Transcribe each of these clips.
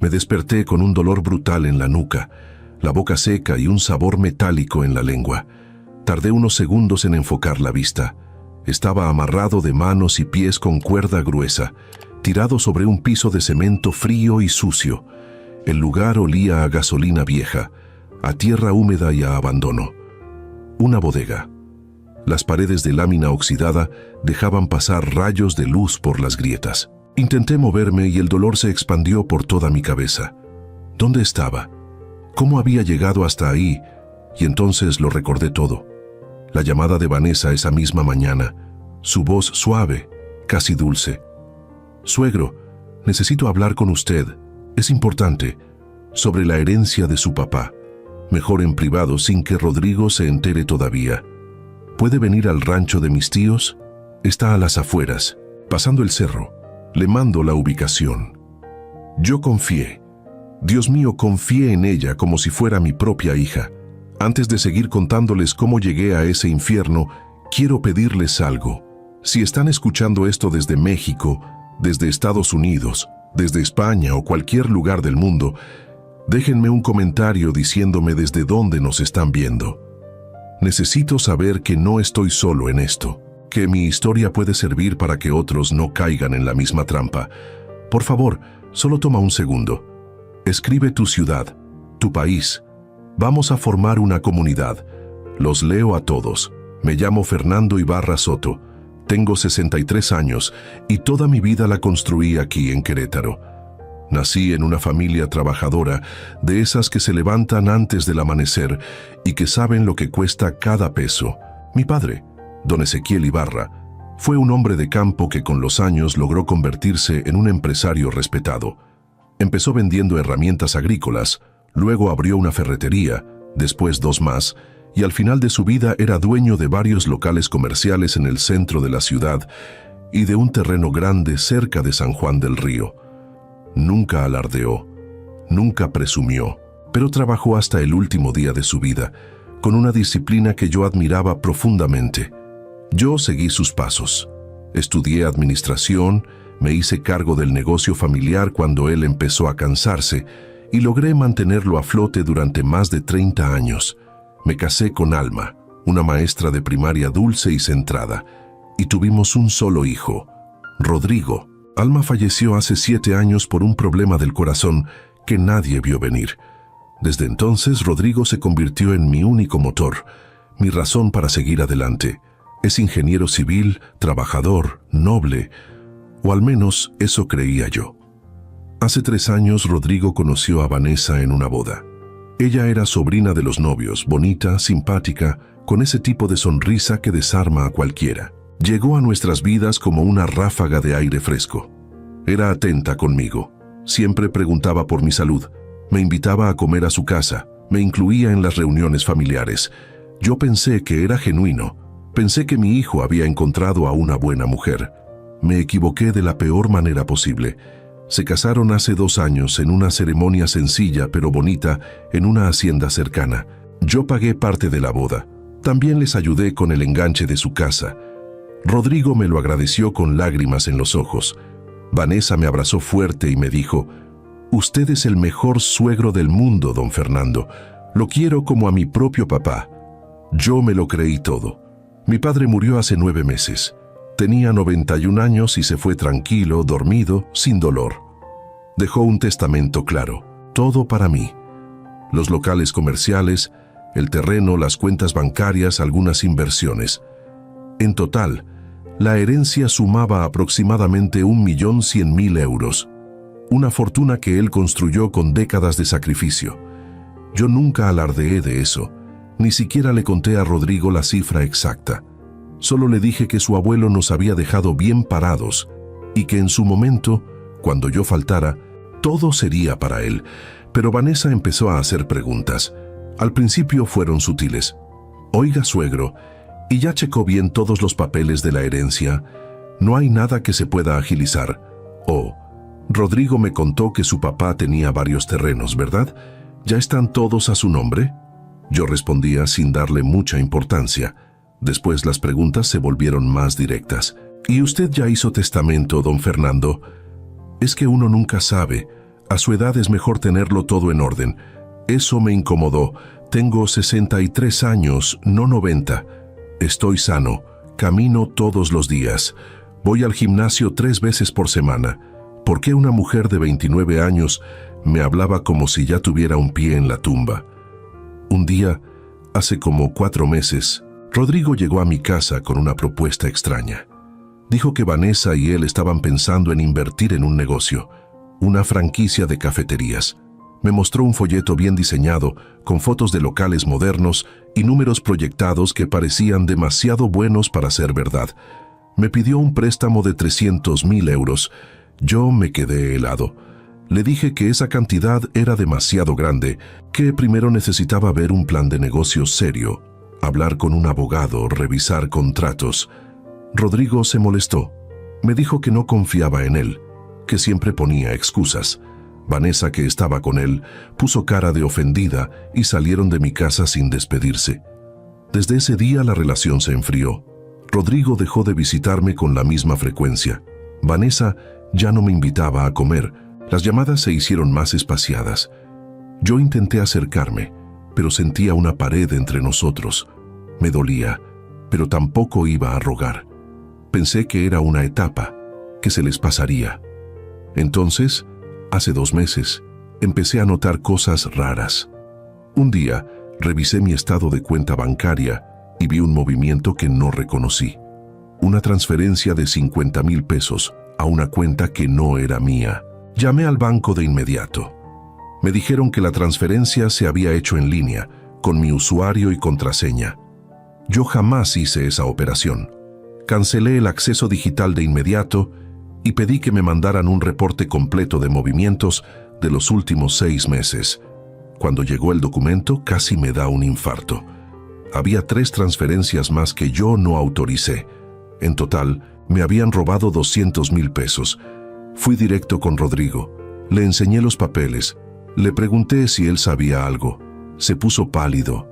Me desperté con un dolor brutal en la nuca, la boca seca y un sabor metálico en la lengua. Tardé unos segundos en enfocar la vista. Estaba amarrado de manos y pies con cuerda gruesa, tirado sobre un piso de cemento frío y sucio. El lugar olía a gasolina vieja, a tierra húmeda y a abandono. Una bodega. Las paredes de lámina oxidada dejaban pasar rayos de luz por las grietas. Intenté moverme y el dolor se expandió por toda mi cabeza. ¿Dónde estaba? ¿Cómo había llegado hasta ahí? Y entonces lo recordé todo. La llamada de Vanessa esa misma mañana, su voz suave, casi dulce. «Suegro, necesito hablar con usted. Es importante. Sobre la herencia de su papá. Mejor en privado sin que Rodrigo se entere todavía. ¿Puede venir al rancho de mis tíos? Está a las afueras, pasando el cerro. Le mando la ubicación». Yo confié. Dios mío, confié en ella como si fuera mi propia hija. Antes de seguir contándoles cómo llegué a ese infierno, quiero pedirles algo. Si están escuchando esto desde México, desde Estados Unidos, desde España o cualquier lugar del mundo, déjenme un comentario diciéndome desde dónde nos están viendo. Necesito saber que no estoy solo en esto, que mi historia puede servir para que otros no caigan en la misma trampa. Por favor, solo toma un segundo. Escribe tu ciudad, tu país. Vamos a formar una comunidad. Los leo a todos. Me llamo Fernando Ibarra Soto. Tengo 63 años y toda mi vida la construí aquí en Querétaro. Nací en una familia trabajadora, de esas que se levantan antes del amanecer y que saben lo que cuesta cada peso. Mi padre, don Ezequiel Ibarra, fue un hombre de campo que con los años logró convertirse en un empresario respetado. Empezó vendiendo herramientas agrícolas, luego abrió una ferretería, después dos más, y al final de su vida era dueño de varios locales comerciales en el centro de la ciudad y de un terreno grande cerca de San Juan del Río. Nunca alardeó, nunca presumió, pero trabajó hasta el último día de su vida, con una disciplina que yo admiraba profundamente. Yo seguí sus pasos. Estudié administración, me hice cargo del negocio familiar cuando él empezó a cansarse y logré mantenerlo a flote durante más de 30 años. Me casé con Alma, una maestra de primaria dulce y centrada, y tuvimos un solo hijo, Rodrigo. Alma falleció hace 7 años por un problema del corazón que nadie vio venir. Desde entonces, Rodrigo se convirtió en mi único motor, mi razón para seguir adelante. Es ingeniero civil, trabajador, noble, o al menos eso creía yo. Hace 3 años, Rodrigo conoció a Vanessa en una boda. Ella era sobrina de los novios, bonita, simpática, con ese tipo de sonrisa que desarma a cualquiera. Llegó a nuestras vidas como una ráfaga de aire fresco. Era atenta conmigo. Siempre preguntaba por mi salud. Me invitaba a comer a su casa. Me incluía en las reuniones familiares. Yo pensé que era genuino. Pensé que mi hijo había encontrado a una buena mujer. Me equivoqué de la peor manera posible. Se casaron hace 2 años en una ceremonia sencilla pero bonita en una hacienda cercana. Yo pagué parte de la boda. También les ayudé con el enganche de su casa. Rodrigo me lo agradeció con lágrimas en los ojos. Vanessa me abrazó fuerte y me dijo: «Usted es el mejor suegro del mundo, don Fernando. Lo quiero como a mi propio papá». Yo me lo creí todo. Mi padre murió hace 9 meses. Tenía 91 años y se fue tranquilo, dormido, sin dolor. Dejó un testamento claro, todo para mí. Los locales comerciales, el terreno, las cuentas bancarias, algunas inversiones. En total, la herencia sumaba aproximadamente 1.100.000 euros. Una fortuna que él construyó con décadas de sacrificio. Yo nunca alardeé de eso. Ni siquiera le conté a Rodrigo la cifra exacta. Solo le dije que su abuelo nos había dejado bien parados y que en su momento, cuando yo faltara, todo sería para él. Pero Vanessa empezó a hacer preguntas. Al principio fueron sutiles. «Oiga, suegro, ¿y ya checó bien todos los papeles de la herencia? ¿No hay nada que se pueda agilizar?» «Oh, Rodrigo me contó que su papá tenía varios terrenos, ¿verdad? ¿Ya están todos a su nombre?» Yo respondía sin darle mucha importancia. Después las preguntas se volvieron más directas. «¿Y usted ya hizo testamento, don Fernando?» «Es que uno nunca sabe. A su edad es mejor tenerlo todo en orden. Eso me incomodó. Tengo 63 años, no 90. Estoy sano. Camino todos los días. Voy al gimnasio 3 veces por semana. ¿Por qué una mujer de 29 años me hablaba como si ya tuviera un pie en la tumba? Un día, hace como 4 meses, Rodrigo llegó a mi casa con una propuesta extraña. Dijo que Vanessa y él estaban pensando en invertir en un negocio, una franquicia de cafeterías. Me mostró un folleto bien diseñado, con fotos de locales modernos y números proyectados que parecían demasiado buenos para ser verdad. Me pidió un préstamo de 300.000 euros. Yo me quedé helado. Le dije que esa cantidad era demasiado grande, que primero necesitaba ver un plan de negocios serio, hablar con un abogado, revisar contratos. Rodrigo se molestó. Me dijo que no confiaba en él, que siempre ponía excusas. Vanessa, que estaba con él, puso cara de ofendida y salieron de mi casa sin despedirse. Desde ese día la relación se enfrió. Rodrigo dejó de visitarme con la misma frecuencia. Vanessa ya no me invitaba a comer. Las llamadas se hicieron más espaciadas. Yo intenté acercarme, pero sentía una pared entre nosotros. Me dolía, pero tampoco iba a rogar. Pensé que era una etapa, que se les pasaría. Entonces, hace 2 meses, empecé a notar cosas raras. Un día, revisé mi estado de cuenta bancaria y vi un movimiento que no reconocí. Una transferencia de 50,000 pesos a una cuenta que no era mía. Llamé al banco de inmediato. Me dijeron que la transferencia se había hecho en línea, con mi usuario y contraseña. Yo jamás hice esa operación. Cancelé el acceso digital de inmediato y pedí que me mandaran un reporte completo de movimientos de los últimos 6 meses. Cuando llegó el documento, casi me da un infarto. Había 3 transferencias más que yo no autoricé. En total, me habían robado 200,000 pesos. Fui directo con Rodrigo. Le enseñé los papeles. Le pregunté si él sabía algo. Se puso pálido.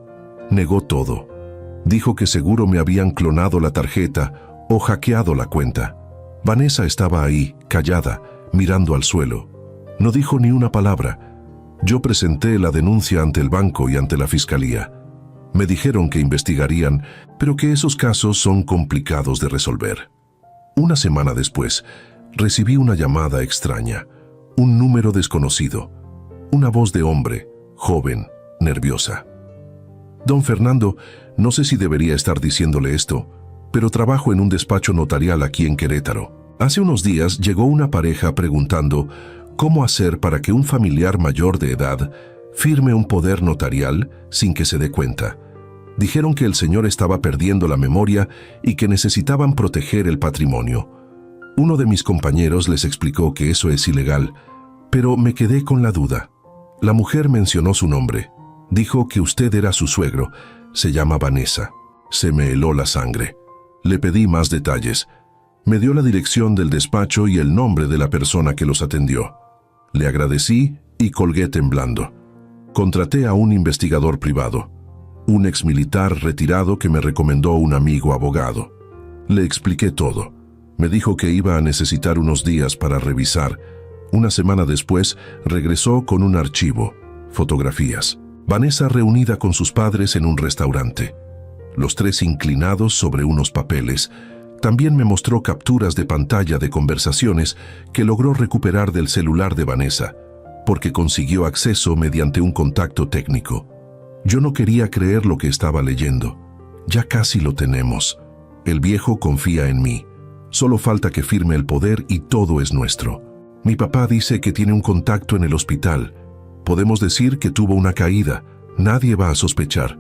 Negó todo. Dijo que seguro me habían clonado la tarjeta o hackeado la cuenta. Vanessa estaba ahí, callada, mirando al suelo. No dijo ni una palabra. Yo presenté la denuncia ante el banco y ante la fiscalía. Me dijeron que investigarían, pero que esos casos son complicados de resolver. Una semana después, recibí una llamada extraña, un número desconocido, una voz de hombre, joven, nerviosa. Don Fernando, no sé si debería estar diciéndole esto, pero trabajo en un despacho notarial aquí en Querétaro. Hace unos días llegó una pareja preguntando cómo hacer para que un familiar mayor de edad firme un poder notarial sin que se dé cuenta. Dijeron que el señor estaba perdiendo la memoria y que necesitaban proteger el patrimonio. Uno de mis compañeros les explicó que eso es ilegal, pero me quedé con la duda. La mujer mencionó su nombre. Dijo que usted era su suegro. Se llama Vanessa. Se me heló la sangre. Le pedí más detalles. Me dio la dirección del despacho y el nombre de la persona que los atendió. Le agradecí y colgué temblando. Contraté a un investigador privado, un exmilitar retirado que me recomendó un amigo abogado. Le expliqué todo. Me dijo que iba a necesitar unos días para revisar. Una semana después, regresó con un archivo, fotografías. Vanessa reunida con sus padres en un restaurante. Los 3 inclinados sobre unos papeles. También me mostró capturas de pantalla de conversaciones que logró recuperar del celular de Vanessa, porque consiguió acceso mediante un contacto técnico. Yo no quería creer lo que estaba leyendo. Ya casi lo tenemos. El viejo confía en mí. Solo falta que firme el poder y todo es nuestro. Mi papá dice que tiene un contacto en el hospital. Podemos decir que tuvo una caída. Nadie va a sospechar.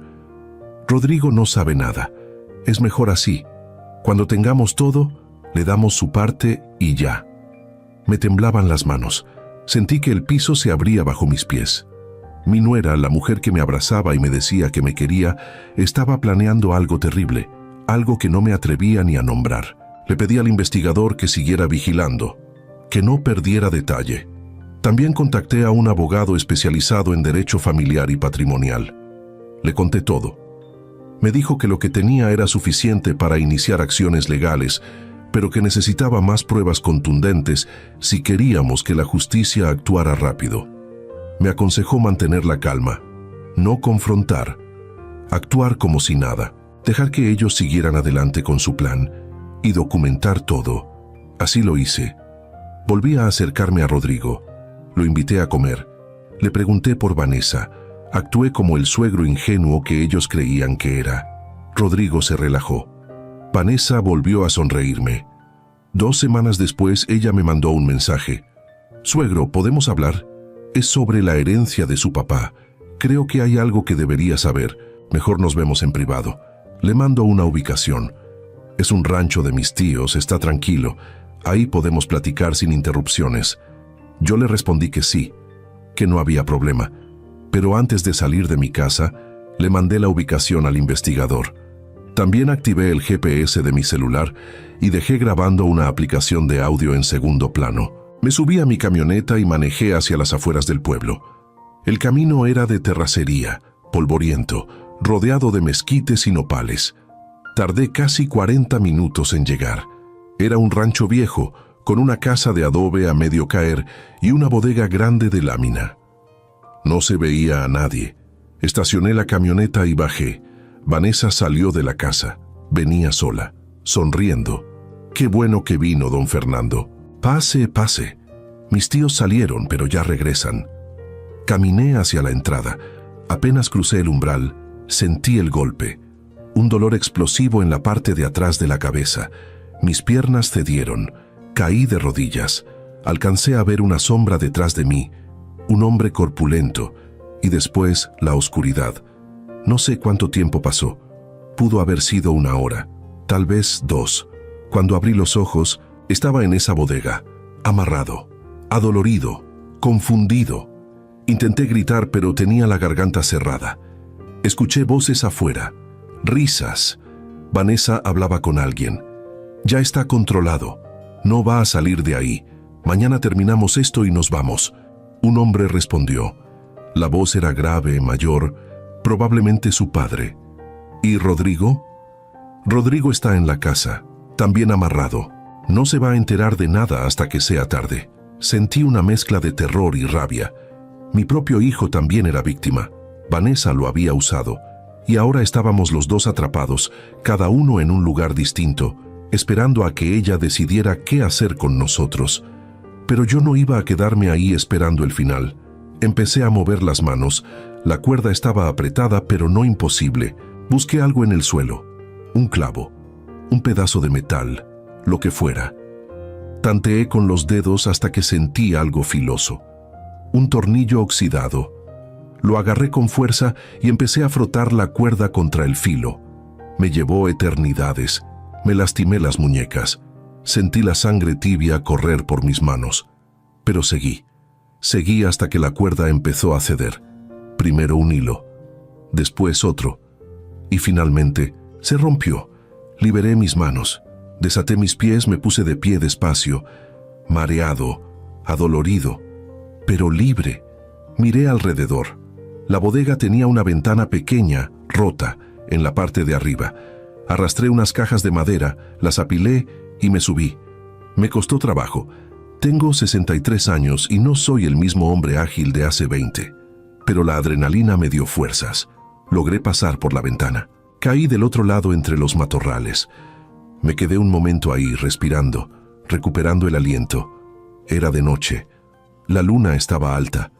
Rodrigo no sabe nada. Es mejor así. Cuando tengamos todo, le damos su parte y ya. Me temblaban las manos. Sentí que el piso se abría bajo mis pies. Mi nuera, la mujer que me abrazaba y me decía que me quería, estaba planeando algo terrible, algo que no me atrevía ni a nombrar. Le pedí al investigador que siguiera vigilando, que no perdiera detalle. También contacté a un abogado especializado en derecho familiar y patrimonial. Le conté todo. Me dijo que lo que tenía era suficiente para iniciar acciones legales, pero que necesitaba más pruebas contundentes si queríamos que la justicia actuara rápido. Me aconsejó mantener la calma, no confrontar, actuar como si nada, dejar que ellos siguieran adelante con su plan y documentar todo. Así lo hice. Volví a acercarme a Rodrigo, lo invité a comer, le pregunté por Vanessa, actué como el suegro ingenuo que ellos creían que era. Rodrigo se relajó. Vanessa volvió a sonreírme. 2 semanas después ella me mandó un mensaje. «Suegro, ¿podemos hablar? Es sobre la herencia de su papá. Creo que hay algo que debería saber. Mejor nos vemos en privado. Le mando una ubicación. Es un rancho de mis tíos, está tranquilo. Ahí podemos platicar sin interrupciones». Yo le respondí que sí, que no había problema. Pero antes de salir de mi casa, le mandé la ubicación al investigador. También activé el GPS de mi celular y dejé grabando una aplicación de audio en segundo plano. Me subí a mi camioneta y manejé hacia las afueras del pueblo. El camino era de terracería, polvoriento, rodeado de mezquites y nopales. Tardé casi 40 minutos en llegar. Era un rancho viejo, con una casa de adobe a medio caer y una bodega grande de lámina. No se veía a nadie. Estacioné la camioneta y bajé. Vanessa salió de la casa. Venía sola, sonriendo. «Qué bueno que vino, don Fernando. Pase, pase. Mis tíos salieron, pero ya regresan». Caminé hacia la entrada. Apenas crucé el umbral, sentí el golpe. Un dolor explosivo en la parte de atrás de la cabeza. Mis piernas cedieron. Caí de rodillas. Alcancé a ver una sombra detrás de mí, un hombre corpulento, y después la oscuridad. No sé cuánto tiempo pasó. Pudo haber sido 1 hora, tal vez 2. Cuando abrí los ojos, estaba en esa bodega, amarrado, adolorido, confundido. Intenté gritar, pero tenía la garganta cerrada. Escuché voces afuera, risas. Vanessa hablaba con alguien. «Ya está controlado. No va a salir de ahí. Mañana terminamos esto y nos vamos». Un hombre respondió. La voz era grave, mayor, probablemente su padre. «¿Y Rodrigo?» «Rodrigo está en la casa, también amarrado. No se va a enterar de nada hasta que sea tarde». Sentí una mezcla de terror y rabia. Mi propio hijo también era víctima. Vanessa lo había usado. Y ahora estábamos los dos atrapados, cada uno en un lugar distinto, esperando a que ella decidiera qué hacer con nosotros. Pero yo no iba a quedarme ahí esperando el final. Empecé a mover las manos. La cuerda estaba apretada, pero no imposible. Busqué algo en el suelo. Un clavo, un pedazo de metal, lo que fuera. Tanteé con los dedos hasta que sentí algo filoso. Un tornillo oxidado. Lo agarré con fuerza y empecé a frotar la cuerda contra el filo. Me llevó eternidades. Me lastimé las muñecas. Sentí la sangre tibia correr por mis manos. Pero seguí. Seguí hasta que la cuerda empezó a ceder. Primero un hilo, después otro. Y finalmente se rompió. Liberé mis manos. Desaté mis pies, me puse de pie despacio, mareado, adolorido, pero libre. Miré alrededor. La bodega tenía una ventana pequeña, rota, en la parte de arriba. Arrastré unas cajas de madera, las apilé y me subí. Me costó trabajo. Tengo 63 años y no soy el mismo hombre ágil de hace 20. Pero la adrenalina me dio fuerzas. Logré pasar por la ventana. Caí del otro lado entre los matorrales. Me quedé un momento ahí, respirando, recuperando el aliento. Era de noche. La luna estaba alta.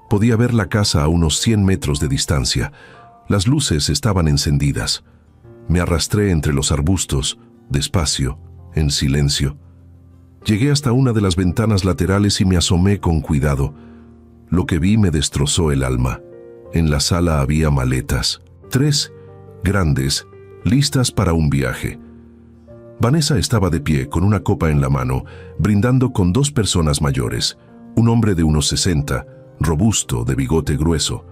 Podía ver la casa a unos 100 metros de distancia. Las luces estaban encendidas. Me arrastré entre los arbustos, despacio, en silencio. Llegué hasta una de las ventanas laterales y me asomé con cuidado. Lo que vi me destrozó el alma. En la sala había maletas, 3 grandes, listas para un viaje. Vanessa estaba de pie con una copa en la mano, brindando con 2 personas mayores, un hombre de unos 60, robusto, de bigote grueso,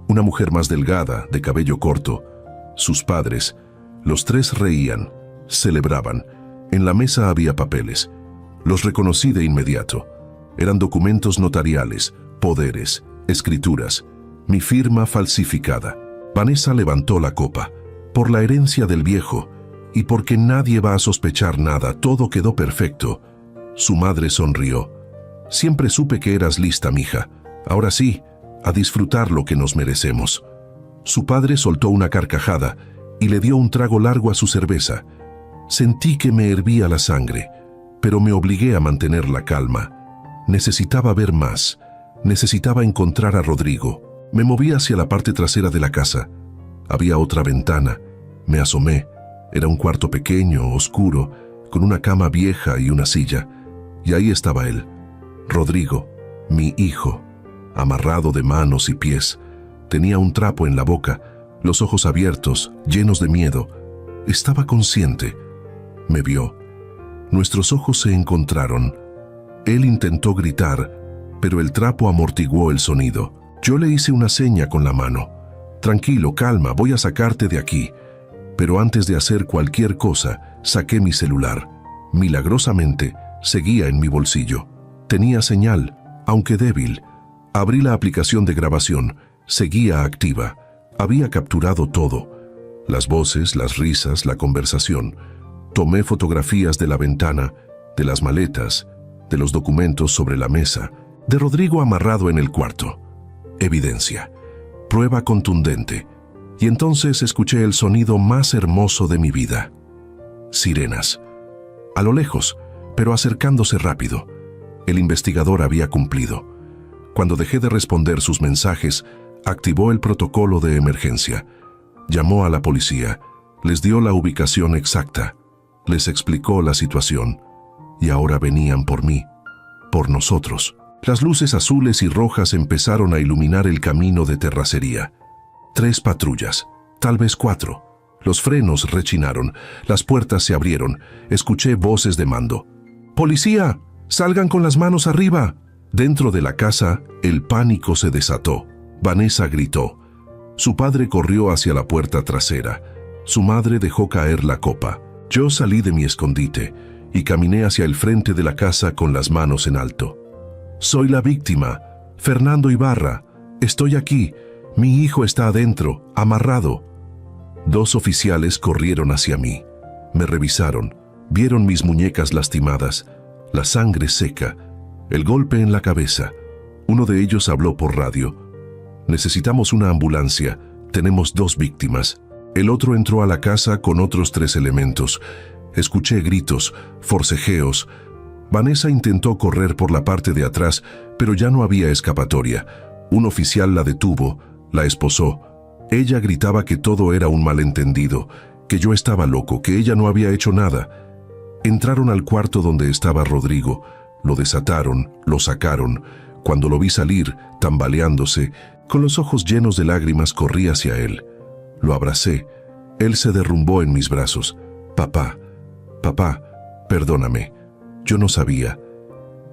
una mujer más delgada, de cabello corto, sus padres. Los 3 reían, celebraban. En la mesa había papeles. Los reconocí de inmediato. Eran documentos notariales, poderes, escrituras, mi firma falsificada. Vanessa levantó la copa. Por la herencia del viejo. Y porque nadie va a sospechar nada, todo quedó perfecto. Su madre sonrió. Siempre supe que eras lista, mija. Ahora sí, a disfrutar lo que nos merecemos. Su padre soltó una carcajada y le dio un trago largo a su cerveza. Sentí que me hervía la sangre, pero me obligué a mantener la calma. Necesitaba ver más. Necesitaba encontrar a Rodrigo. Me moví hacia la parte trasera de la casa. Había otra ventana. Me asomé. Era un cuarto pequeño, oscuro, con una cama vieja y una silla. Y ahí estaba él, Rodrigo, mi hijo, amarrado de manos y pies. Tenía un trapo en la boca, los ojos abiertos, llenos de miedo. Estaba consciente. Me vio. Nuestros ojos se encontraron. Él intentó gritar, pero el trapo amortiguó el sonido. Yo le hice una seña con la mano. Tranquilo, calma, voy a sacarte de aquí. Pero antes de hacer cualquier cosa, saqué mi celular. Milagrosamente, seguía en mi bolsillo. Tenía señal, aunque débil. Abrí la aplicación de grabación. Seguía activa. Había capturado todo. Las voces, las risas, la conversación. Tomé fotografías de la ventana, de las maletas, de los documentos sobre la mesa, de Rodrigo amarrado en el cuarto. Evidencia. Prueba contundente. Y entonces escuché el sonido más hermoso de mi vida. Sirenas. A lo lejos, pero acercándose rápido. El investigador había cumplido. Cuando dejé de responder sus mensajes, activó el protocolo de emergencia. Llamó a la policía, les dio la ubicación exacta, les explicó la situación. Y ahora venían por mí, por nosotros. Las luces azules y rojas empezaron a iluminar el camino de terracería. 3 patrullas, tal vez 4. Los frenos rechinaron, las puertas se abrieron, escuché voces de mando. ¡Policía! ¡Salgan con las manos arriba! Dentro de la casa, el pánico se desató. Vanessa gritó. Su padre corrió hacia la puerta trasera. Su madre dejó caer la copa. Yo salí de mi escondite y caminé hacia el frente de la casa con las manos en alto. Soy la víctima, Fernando Ibarra. Estoy aquí. Mi hijo está adentro, amarrado. 2 oficiales corrieron hacia mí. Me revisaron. Vieron mis muñecas lastimadas, la sangre seca, el golpe en la cabeza. Uno de ellos habló por radio. Necesitamos una ambulancia. Tenemos 2 víctimas. El otro entró a la casa con otros 3 elementos. Escuché gritos, forcejeos. Vanessa intentó correr por la parte de atrás, pero ya no había escapatoria. Un oficial la detuvo, la esposó. Ella gritaba que todo era un malentendido, que yo estaba loco, que ella no había hecho nada. Entraron al cuarto donde estaba Rodrigo, lo desataron, lo sacaron. Cuando lo vi salir, tambaleándose, con los ojos llenos de lágrimas, corrí hacia él. Lo abracé. Él se derrumbó en mis brazos. Papá, perdóname. Yo no sabía.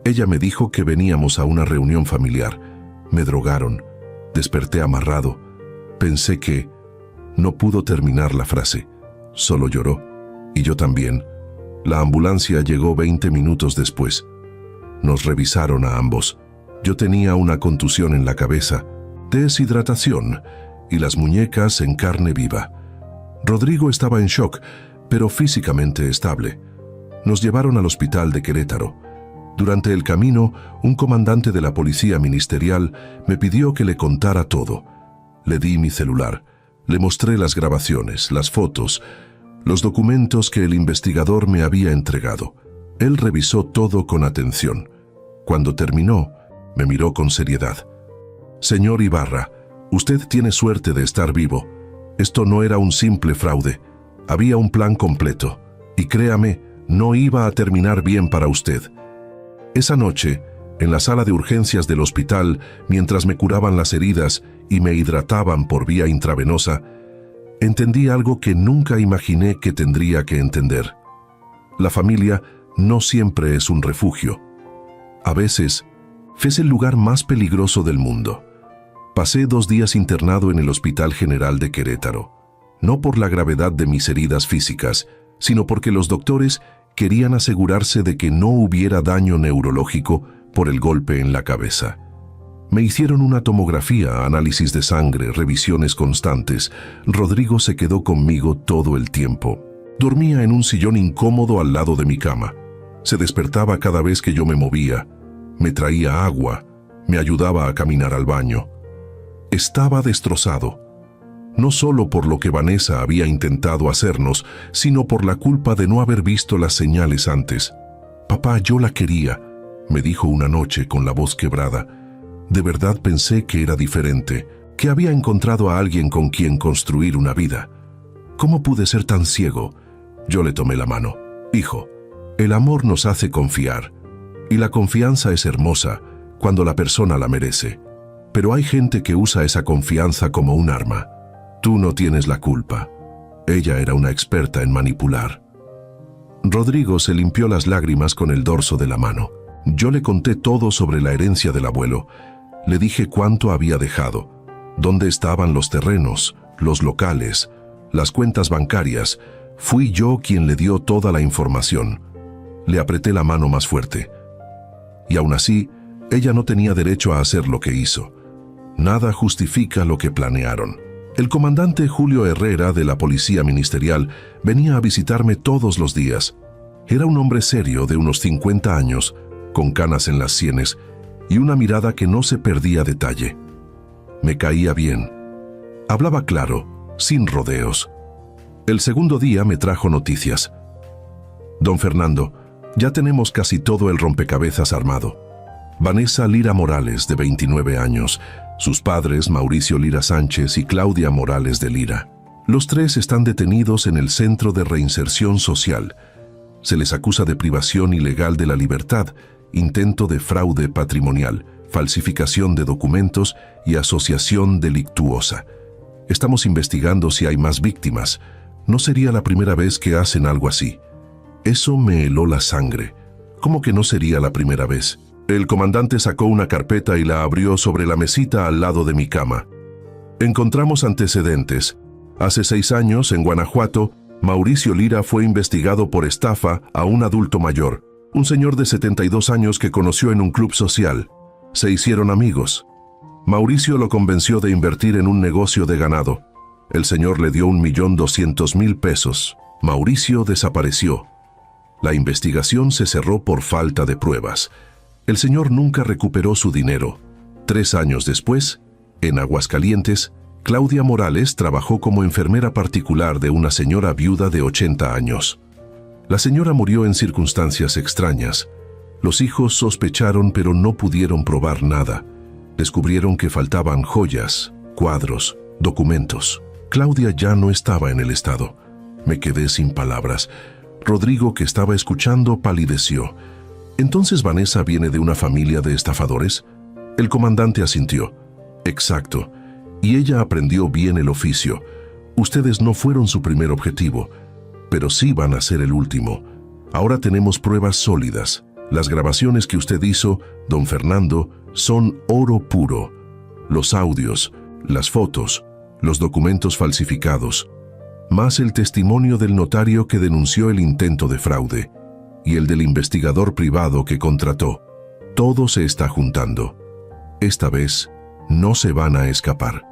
Ella me dijo que veníamos a una reunión familiar. Me drogaron. Desperté amarrado. Pensé que... No pudo terminar la frase. Solo lloró. Y yo también. La ambulancia llegó 20 minutos después. Nos revisaron a ambos. Yo tenía una contusión en la cabeza, deshidratación y las muñecas en carne viva. Rodrigo estaba en shock, pero físicamente estable. Nos llevaron al hospital de Querétaro. Durante el camino, un comandante de la policía ministerial me pidió que le contara todo. Le di mi celular. Le mostré las grabaciones, las fotos, los documentos que el investigador me había entregado. Él revisó todo con atención. Cuando terminó, me miró con seriedad. Señor Ibarra, usted tiene suerte de estar vivo. Esto no era un simple fraude. Había un plan completo. Y créame, no iba a terminar bien para usted. Esa noche, en la sala de urgencias del hospital, mientras me curaban las heridas y me hidrataban por vía intravenosa, entendí algo que nunca imaginé que tendría que entender. La familia no siempre es un refugio. A veces, es el lugar más peligroso del mundo. Pasé 2 días internado en el Hospital General de Querétaro, no por la gravedad de mis heridas físicas, sino porque los doctores querían asegurarse de que no hubiera daño neurológico por el golpe en la cabeza. Me hicieron una tomografía, análisis de sangre, revisiones constantes. Rodrigo se quedó conmigo todo el tiempo. Dormía en un sillón incómodo al lado de mi cama. Se despertaba cada vez que yo me movía, me traía agua, me ayudaba a caminar al baño. Estaba destrozado, no solo por lo que Vanessa había intentado hacernos, sino por la culpa de no haber visto las señales antes. «Papá, yo la quería», me dijo una noche con la voz quebrada. De verdad pensé que era diferente, que había encontrado a alguien con quien construir una vida. ¿Cómo pude ser tan ciego? Yo le tomé la mano. «Hijo, el amor nos hace confiar, y la confianza es hermosa cuando la persona la merece. Pero hay gente que usa esa confianza como un arma. Tú no tienes la culpa». Ella era una experta en manipular. Rodrigo se limpió las lágrimas con el dorso de la mano. Yo le conté todo sobre la herencia del abuelo. Le dije cuánto había dejado, dónde estaban los terrenos, los locales, las cuentas bancarias. Fui yo quien le dio toda la información. Le apreté la mano más fuerte. Y aún así, ella no tenía derecho a hacer lo que hizo. Nada justifica lo que planearon. El comandante Julio Herrera de la Policía Ministerial venía a visitarme todos los días. Era un hombre serio de unos 50 años, con canas en las sienes y una mirada que no se perdía detalle. Me caía bien. Hablaba claro, sin rodeos. El segundo día me trajo noticias. «Don Fernando, ya tenemos casi todo el rompecabezas armado. Vanessa Lira Morales, de 29 años, sus padres Mauricio Lira Sánchez y Claudia Morales de Lira. Los tres están detenidos en el Centro de Reinserción Social. Se les acusa de privación ilegal de la libertad, intento de fraude patrimonial, falsificación de documentos y asociación delictuosa. Estamos investigando si hay más víctimas. No sería la primera vez que hacen algo así». Eso me heló la sangre. ¿Cómo que no sería la primera vez? El comandante sacó una carpeta y la abrió sobre la mesita al lado de mi cama. Encontramos antecedentes. Hace 6 años, en Guanajuato, Mauricio Lira fue investigado por estafa a un adulto mayor, un señor de 72 años que conoció en un club social. Se hicieron amigos. Mauricio lo convenció de invertir en un negocio de ganado. El señor le dio 1.200.000 pesos. Mauricio desapareció. La investigación se cerró por falta de pruebas. El señor nunca recuperó su dinero. 3 años después, en Aguascalientes, Claudia Morales trabajó como enfermera particular de una señora viuda de 80 años. La señora murió en circunstancias extrañas. Los hijos sospecharon pero no pudieron probar nada. Descubrieron que faltaban joyas, cuadros, documentos. Claudia ya no estaba en el estado. Me quedé sin palabras. Rodrigo, que estaba escuchando, palideció. ¿Entonces Vanessa viene de una familia de estafadores? El comandante asintió. Exacto. Y ella aprendió bien el oficio. Ustedes no fueron su primer objetivo, pero sí van a ser el último. Ahora tenemos pruebas sólidas. Las grabaciones que usted hizo, don Fernando, son oro puro. Los audios, las fotos, los documentos falsificados, más el testimonio del notario que denunció el intento de fraude y el del investigador privado que contrató. Todo se está juntando. Esta vez no se van a escapar.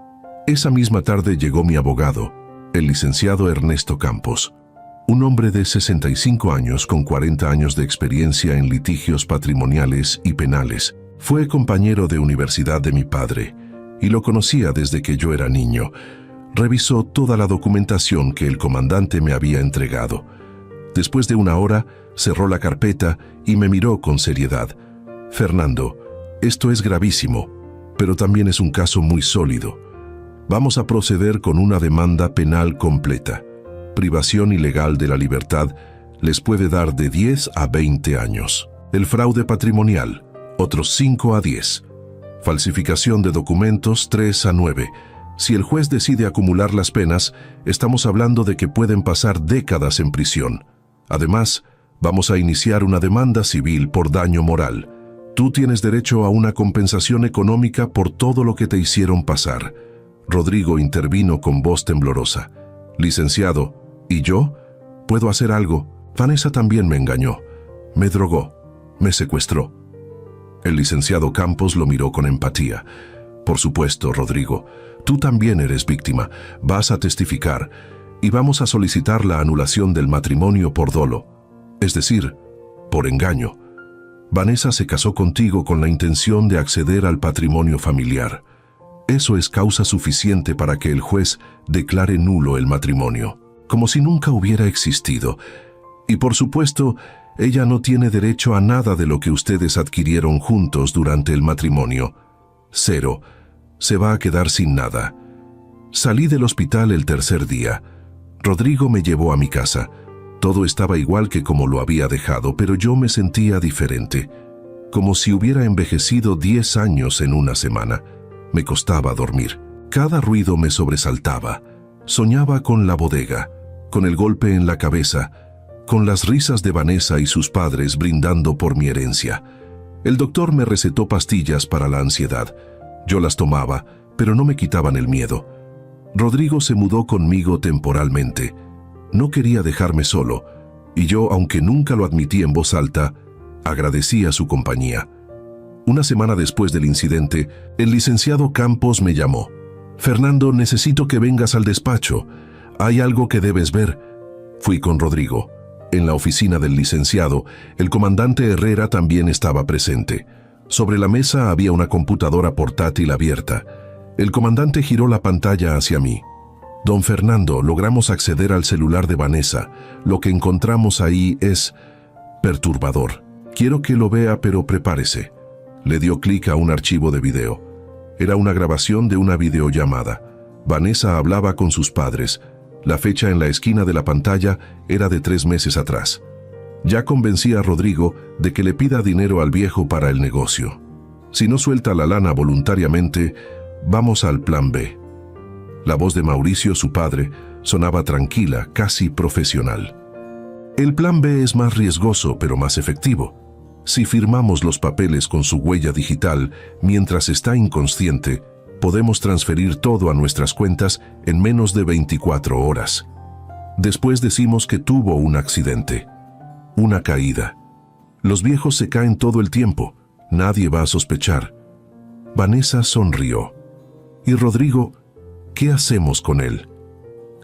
Esa misma tarde llegó mi abogado, el licenciado Ernesto Campos, un hombre de 65 años con 40 años de experiencia en litigios patrimoniales y penales. Fue compañero de universidad de mi padre y lo conocía desde que yo era niño. Revisó toda la documentación que el comandante me había entregado. Después de 1 hora, cerró la carpeta y me miró con seriedad. «Fernando, esto es gravísimo, pero también es un caso muy sólido. Vamos a proceder con una demanda penal completa. Privación ilegal de la libertad les puede dar de 10 a 20 años. El fraude patrimonial, otros 5 a 10. Falsificación de documentos, 3 a 9. Si el juez decide acumular las penas, estamos hablando de que pueden pasar décadas en prisión. Además, vamos a iniciar una demanda civil por daño moral. Tú tienes derecho a una compensación económica por todo lo que te hicieron pasar». Rodrigo intervino con voz temblorosa. «Licenciado, ¿y yo? ¿Puedo hacer algo? Vanessa también me engañó. Me drogó. Me secuestró». El licenciado Campos lo miró con empatía. «Por supuesto, Rodrigo. Tú también eres víctima. Vas a testificar. y vamos a solicitar la anulación del matrimonio por dolo, es decir, por engaño. Vanessa se casó contigo con la intención de acceder al patrimonio familiar. Eso es causa suficiente para que el juez declare nulo el matrimonio, como si nunca hubiera existido. Y por supuesto, ella no tiene derecho a nada de lo que ustedes adquirieron juntos durante el matrimonio. Cero. Se va a quedar sin nada. Salí del hospital el tercer día. Rodrigo me llevó a mi casa. Todo estaba igual que como lo había dejado, pero yo me sentía diferente, como si hubiera envejecido 10 años en una semana. Me costaba dormir. Cada ruido me sobresaltaba. Soñaba con la bodega, con el golpe en la cabeza, con las risas de Vanessa y sus padres brindando por mi herencia. El doctor me recetó pastillas para la ansiedad. Yo las tomaba, pero no me quitaban el miedo. Rodrigo se mudó conmigo temporalmente. No quería dejarme solo, y yo, aunque nunca lo admití en voz alta, agradecía su compañía. Una semana después del incidente, el licenciado Campos me llamó. «Fernando, necesito que vengas al despacho. Hay algo que debes ver». Fui con Rodrigo. En la oficina del licenciado, el comandante Herrera también estaba presente. Sobre la mesa había una computadora portátil abierta. El comandante giró la pantalla hacia mí. «Don Fernando, logramos acceder al celular de Vanessa. Lo que encontramos ahí es perturbador. Quiero que lo vea, pero prepárese». Le dio clic a un archivo de video. Era una grabación de una videollamada. Vanessa hablaba con sus padres. La fecha en la esquina de la pantalla era de 3 meses atrás. Ya convencí a Rodrigo de que le pida dinero al viejo para el negocio. Si no suelta la lana voluntariamente, vamos al plan B. La voz de Mauricio, su padre, sonaba tranquila, casi profesional. El plan B es más riesgoso, pero más efectivo. Si firmamos los papeles con su huella digital mientras está inconsciente, podemos transferir todo a nuestras cuentas en menos de 24 horas. Después decimos que tuvo un accidente, una caída. Los viejos se caen todo el tiempo, nadie va a sospechar. Vanessa sonrió. ¿Y Rodrigo? ¿Qué hacemos con él?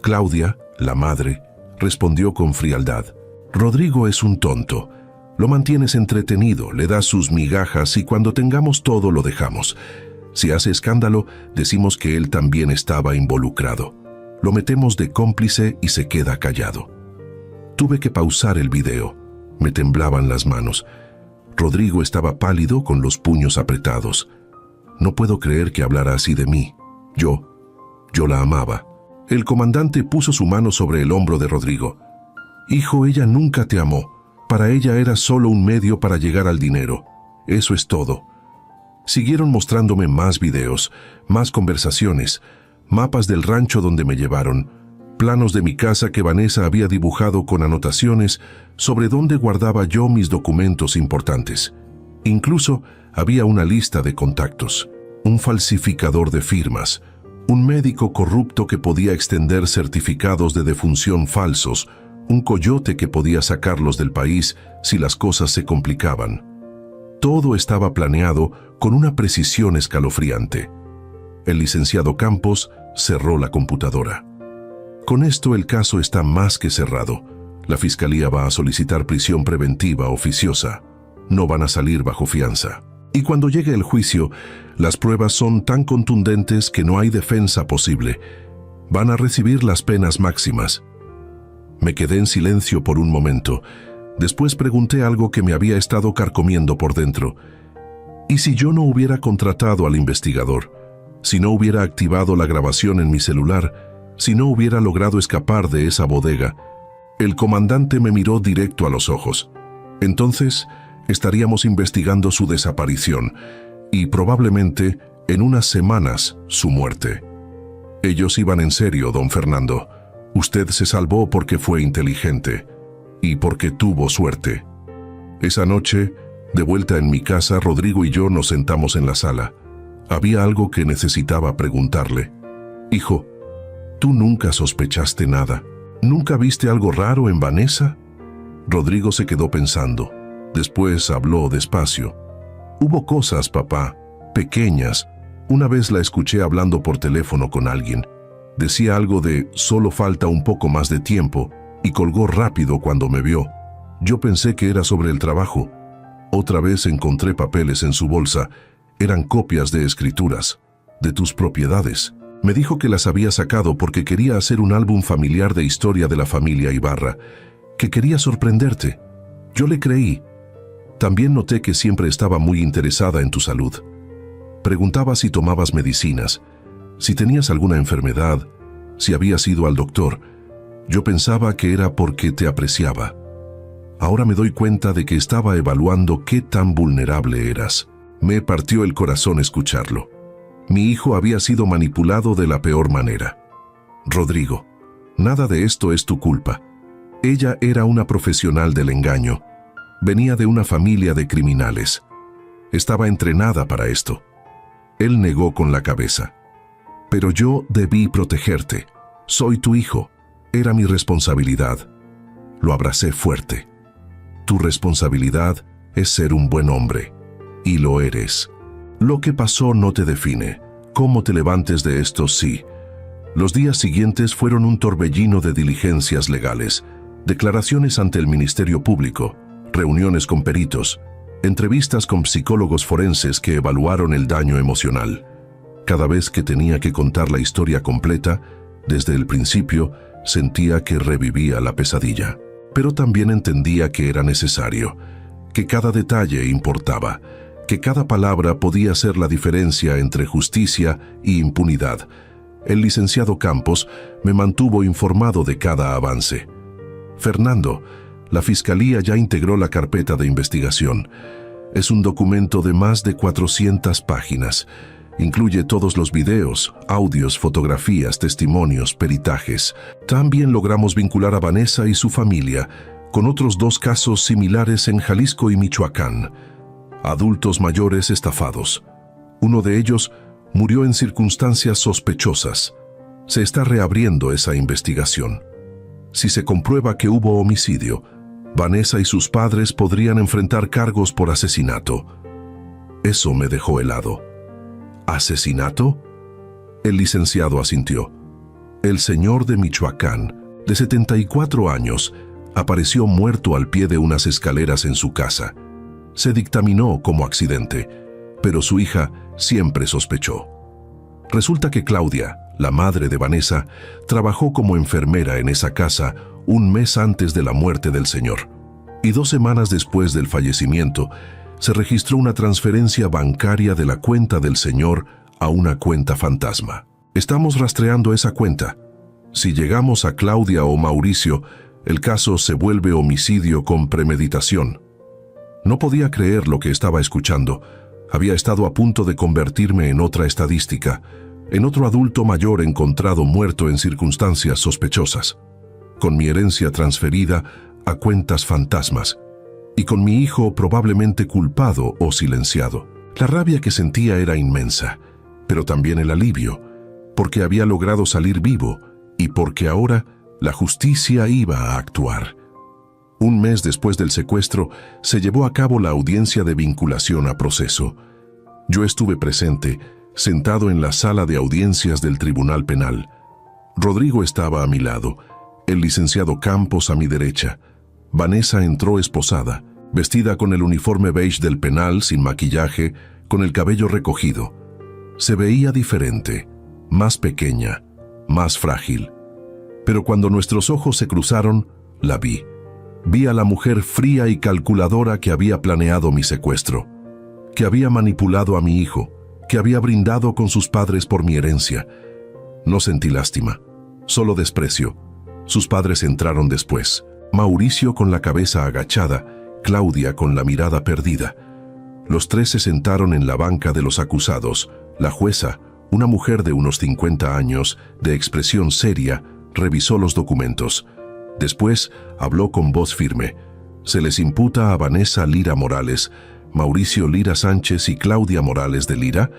Claudia, la madre, respondió con frialdad. Rodrigo es un tonto. Lo mantienes entretenido, le das sus migajas y cuando tengamos todo lo dejamos. Si hace escándalo, decimos que él también estaba involucrado. Lo metemos de cómplice y se queda callado. Tuve que pausar el video. Me temblaban las manos. Rodrigo estaba pálido con los puños apretados. No puedo creer que hablara así de mí. Yo la amaba. El comandante puso su mano sobre el hombro de Rodrigo. Hijo, ella nunca te amó. Para ella era solo un medio para llegar al dinero. Eso es todo. Siguieron mostrándome más videos, más conversaciones, mapas del rancho donde me llevaron, planos de mi casa que Vanessa había dibujado con anotaciones sobre dónde guardaba yo mis documentos importantes. Incluso había una lista de contactos, un falsificador de firmas, un médico corrupto que podía extender certificados de defunción falsos, un coyote que podía sacarlos del país si las cosas se complicaban. Todo estaba planeado con una precisión escalofriante. El licenciado Campos cerró la computadora. Con esto el caso está más que cerrado. La fiscalía va a solicitar prisión preventiva oficiosa. No van a salir bajo fianza. Y cuando llegue el juicio, las pruebas son tan contundentes que no hay defensa posible. Van a recibir las penas máximas. Me quedé en silencio por un momento. Después pregunté algo que me había estado carcomiendo por dentro. ¿Y si yo no hubiera contratado al investigador? Si no hubiera activado la grabación en mi celular, si no hubiera logrado escapar de esa bodega. El comandante me miró directo a los ojos. Entonces, estaríamos investigando su desaparición y probablemente, en unas semanas, su muerte. Ellos iban en serio, don Fernando. Usted se salvó porque fue inteligente y porque tuvo suerte. Esa noche, de vuelta en mi casa, Rodrigo y yo nos sentamos en la sala. Había algo que necesitaba preguntarle. Hijo, ¿tú nunca sospechaste nada? ¿Nunca viste algo raro en Vanessa? Rodrigo se quedó pensando. Después habló despacio. Hubo cosas, papá, pequeñas. Una vez la escuché hablando por teléfono con alguien. Decía algo de «solo falta un poco más de tiempo» y colgó rápido cuando me vio. Yo pensé que era sobre el trabajo. Otra vez encontré papeles en su bolsa. Eran copias de escrituras, de tus propiedades. Me dijo que las había sacado porque quería hacer un álbum familiar de historia de la familia Ibarra, que quería sorprenderte. Yo le creí. También noté que siempre estaba muy interesada en tu salud. Preguntaba si tomabas medicinas, si tenías alguna enfermedad, si habías ido al doctor. Yo pensaba que era porque te apreciaba. Ahora me doy cuenta de que estaba evaluando qué tan vulnerable eras. Me partió el corazón escucharlo. Mi hijo había sido manipulado de la peor manera. Rodrigo, nada de esto es tu culpa. Ella era una profesional del engaño. Venía de una familia de criminales. Estaba entrenada para esto. Él negó con la cabeza. Pero yo debí protegerte. Soy tu hijo. Era mi responsabilidad. Lo abracé fuerte. Tu responsabilidad es ser un buen hombre. Y lo eres. Lo que pasó no te define. Cómo te levantes de esto, sí. Los días siguientes fueron un torbellino de diligencias legales, declaraciones ante el Ministerio Público, reuniones con peritos, entrevistas con psicólogos forenses que evaluaron el daño emocional. Cada vez que tenía que contar la historia completa, desde el principio, sentía que revivía la pesadilla. Pero también entendía que era necesario, que cada detalle importaba, que cada palabra podía hacer la diferencia entre justicia y impunidad. El licenciado Campos me mantuvo informado de cada avance. Fernando, la Fiscalía ya integró la carpeta de investigación. Es un documento de más de 400 páginas. Incluye todos los videos, audios, fotografías, testimonios, peritajes. También logramos vincular a Vanessa y su familia con otros 2 casos similares en Jalisco y Michoacán. Adultos mayores estafados. Uno de ellos murió en circunstancias sospechosas. Se está reabriendo esa investigación. Si se comprueba que hubo homicidio, Vanessa y sus padres podrían enfrentar cargos por asesinato. Eso me dejó helado. ¿Asesinato? El licenciado asintió. El señor de Michoacán, de 74 años, apareció muerto al pie de unas escaleras en su casa. Se dictaminó como accidente, pero su hija siempre sospechó. Resulta que Claudia, la madre de Vanessa, trabajó como enfermera en esa casa un mes antes de la muerte del señor. Y 2 semanas después del fallecimiento, se registró una transferencia bancaria de la cuenta del señor a una cuenta fantasma. Estamos rastreando esa cuenta. Si llegamos a Claudia o Mauricio, el caso se vuelve homicidio con premeditación. No podía creer lo que estaba escuchando. Había estado a punto de convertirme en otra estadística, en otro adulto mayor encontrado muerto en circunstancias sospechosas, con mi herencia transferida a cuentas fantasmas, y con mi hijo probablemente culpado o silenciado. La rabia que sentía era inmensa, pero también el alivio, porque había logrado salir vivo y porque ahora la justicia iba a actuar. Un mes después del secuestro, se llevó a cabo la audiencia de vinculación a proceso. Yo estuve presente, sentado en la sala de audiencias del Tribunal Penal. Rodrigo estaba a mi lado, el licenciado Campos a mi derecha. Vanessa entró esposada, vestida con el uniforme beige del penal, sin maquillaje, con el cabello recogido. Se veía diferente, más pequeña, más frágil. Pero cuando nuestros ojos se cruzaron, la vi. Vi a la mujer fría y calculadora que había planeado mi secuestro, que había manipulado a mi hijo, que había brindado con sus padres por mi herencia. No sentí lástima, solo desprecio. Sus padres entraron después. Mauricio con la cabeza agachada, Claudia con la mirada perdida. Los 3 se sentaron en la banca de los acusados. La jueza, una mujer de unos 50 años, de expresión seria, revisó los documentos. Después habló con voz firme. Se les imputa a Vanessa Lira Morales, Mauricio Lira Sánchez y Claudia Morales de Lira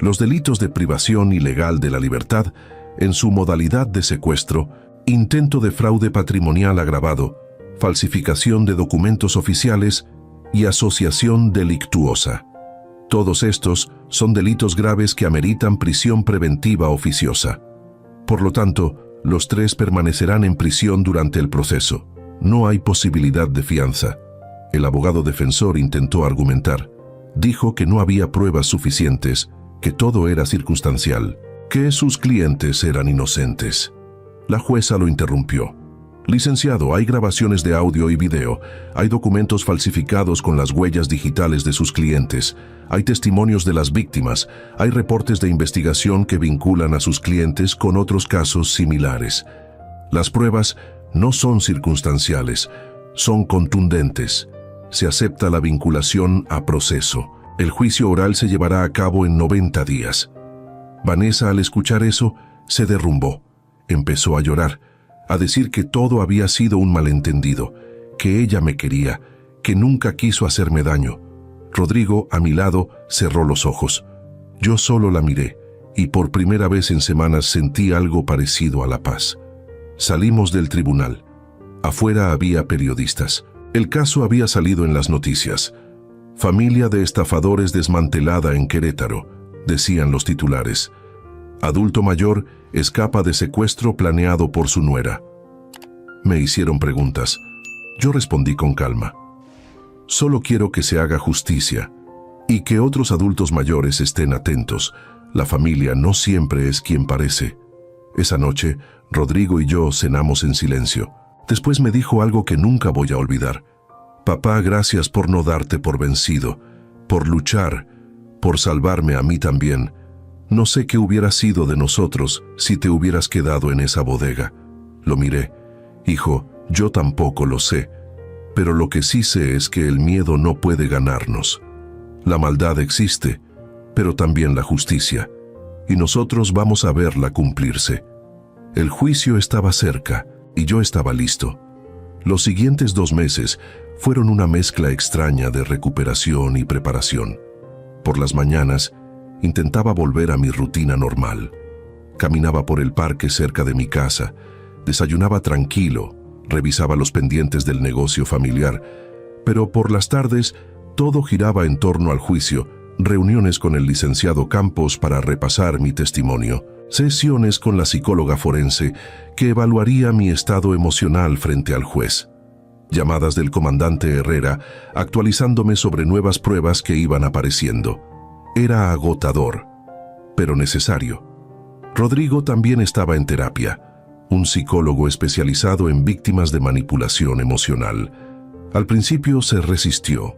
los delitos de privación ilegal de la libertad en su modalidad de secuestro, intento de fraude patrimonial agravado, falsificación de documentos oficiales y asociación delictuosa. Todos estos son delitos graves que ameritan prisión preventiva oficiosa. Por lo tanto, los tres permanecerán en prisión durante el proceso. No hay posibilidad de fianza. El abogado defensor intentó argumentar. Dijo que no había pruebas suficientes, que todo era circunstancial, que sus clientes eran inocentes. La jueza lo interrumpió. Licenciado, hay grabaciones de audio y video, hay documentos falsificados con las huellas digitales de sus clientes, hay testimonios de las víctimas, hay reportes de investigación que vinculan a sus clientes con otros casos similares. Las pruebas no son circunstanciales, son contundentes. Se acepta la vinculación a proceso. El juicio oral se llevará a cabo en 90 días. Vanessa, al escuchar eso, se derrumbó. Empezó a llorar, a decir que todo había sido un malentendido, que ella me quería, que nunca quiso hacerme daño. Rodrigo, a mi lado, cerró los ojos. Yo solo la miré, y por primera vez en semanas sentí algo parecido a la paz. Salimos del tribunal. Afuera había periodistas. El caso había salido en las noticias. Familia de estafadores desmantelada en Querétaro, decían los titulares. Adulto mayor escapa de secuestro planeado por su nuera. Me hicieron preguntas. Yo respondí con calma. Solo quiero que se haga justicia y que otros adultos mayores estén atentos. La familia no siempre es quien parece. Esa noche, Rodrigo y yo cenamos en silencio. Después me dijo algo que nunca voy a olvidar. Papá, gracias por no darte por vencido, por luchar, por salvarme a mí también. No sé qué hubiera sido de nosotros si te hubieras quedado en esa bodega. Lo miré. Hijo, yo tampoco lo sé, pero lo que sí sé es que el miedo no puede ganarnos. La maldad existe, pero también la justicia, y nosotros vamos a verla cumplirse. El juicio estaba cerca, y yo estaba listo. Los siguientes 2 meses fueron una mezcla extraña de recuperación y preparación. Por las mañanas, intentaba volver a mi rutina normal. Caminaba por el parque cerca de mi casa, desayunaba tranquilo, revisaba los pendientes del negocio familiar, pero por las tardes todo giraba en torno al juicio, reuniones con el licenciado Campos para repasar mi testimonio, sesiones con la psicóloga forense que evaluaría mi estado emocional frente al juez, llamadas del comandante Herrera actualizándome sobre nuevas pruebas que iban apareciendo. Era agotador, pero necesario. Rodrigo también estaba en terapia, un psicólogo especializado en víctimas de manipulación emocional. Al principio se resistió.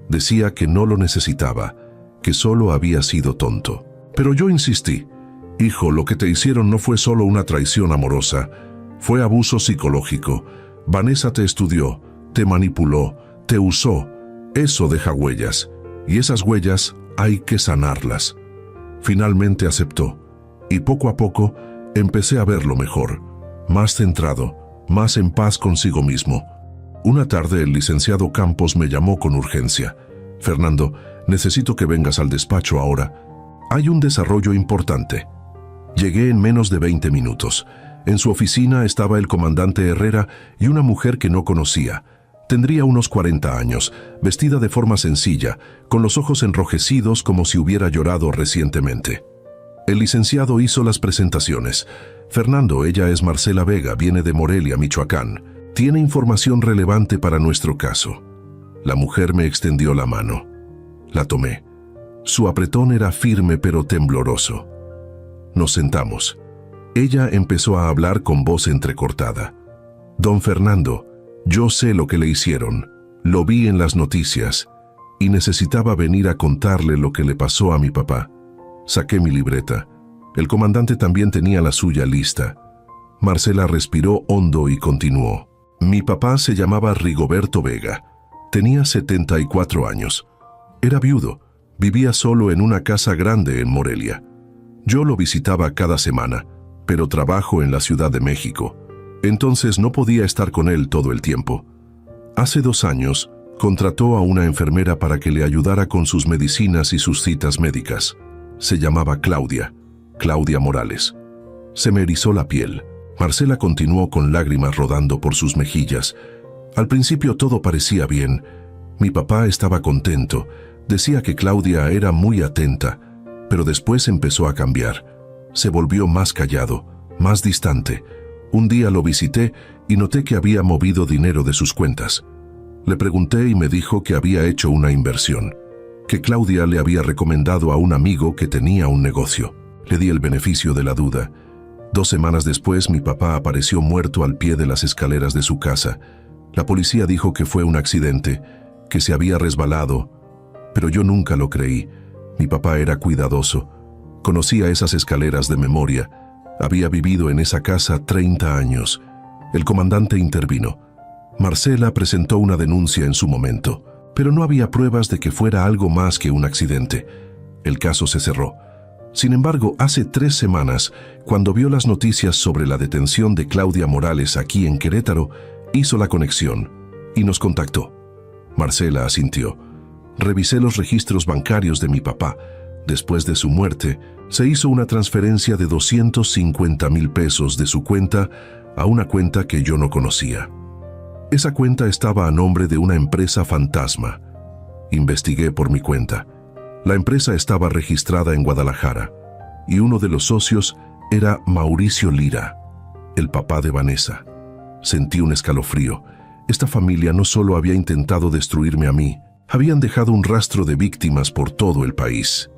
Decía que no lo necesitaba, que solo había sido tonto. Pero yo insistí. Hijo, lo que te hicieron no fue solo una traición amorosa, fue abuso psicológico. Vanessa te estudió, te manipuló, te usó. Eso deja huellas, y esas huellas hay que sanarlas. Finalmente aceptó, y poco a poco empecé a verlo mejor, más centrado, más en paz consigo mismo. Una tarde el licenciado Campos me llamó con urgencia. Fernando, necesito que vengas al despacho ahora. Hay un desarrollo importante. Llegué en menos de 20 minutos. En su oficina estaba el comandante Herrera y una mujer que no conocía. Tendría unos 40 años, vestida de forma sencilla, con los ojos enrojecidos como si hubiera llorado recientemente. El licenciado hizo las presentaciones. Fernando, ella es Marcela Vega, viene de Morelia, Michoacán. Tiene información relevante para nuestro caso. La mujer me extendió la mano. La tomé. Su apretón era firme pero tembloroso. Nos sentamos. Ella empezó a hablar con voz entrecortada. Don Fernando, yo sé lo que le hicieron, lo vi en las noticias, y necesitaba venir a contarle lo que le pasó a mi papá. Saqué mi libreta. El comandante también tenía la suya lista. Marcela respiró hondo y continuó. Mi papá se llamaba Rigoberto Vega. Tenía 74 años. Era viudo. Vivía solo en una casa grande en Morelia. Yo lo visitaba cada semana, pero trabajo en la Ciudad de México. Entonces no podía estar con él todo el tiempo. Hace 2 años, contrató a una enfermera para que le ayudara con sus medicinas y sus citas médicas. Se llamaba Claudia Morales. Se me erizó la piel. Marcela continuó con lágrimas rodando por sus mejillas. Al principio todo parecía bien. Mi papá estaba contento. Decía que Claudia era muy atenta, pero después empezó a cambiar. Se volvió más callado, más distante. Un día lo visité y noté que había movido dinero de sus cuentas. Le pregunté y me dijo que había hecho una inversión, que Claudia le había recomendado a un amigo que tenía un negocio. Le di el beneficio de la duda. 2 semanas después, mi papá apareció muerto al pie de las escaleras de su casa. La policía dijo que fue un accidente, que se había resbalado, pero yo nunca lo creí. Mi papá era cuidadoso. Conocía esas escaleras de memoria. Había vivido en esa casa 30 años. El comandante intervino. Marcela presentó una denuncia en su momento, pero no había pruebas de que fuera algo más que un accidente. El caso se cerró. Sin embargo, hace 3 semanas, cuando vio las noticias sobre la detención de Claudia Morales aquí en Querétaro, hizo la conexión y nos contactó. Marcela asintió. Revisé los registros bancarios de mi papá. Después de su muerte, se hizo una transferencia de 250,000 pesos de su cuenta a una cuenta que yo no conocía. Esa cuenta estaba a nombre de una empresa fantasma. Investigué por mi cuenta. La empresa estaba registrada en Guadalajara y uno de los socios era Mauricio Lira, el papá de Vanessa. Sentí un escalofrío. Esta familia no solo había intentado destruirme a mí, habían dejado un rastro de víctimas por todo el país.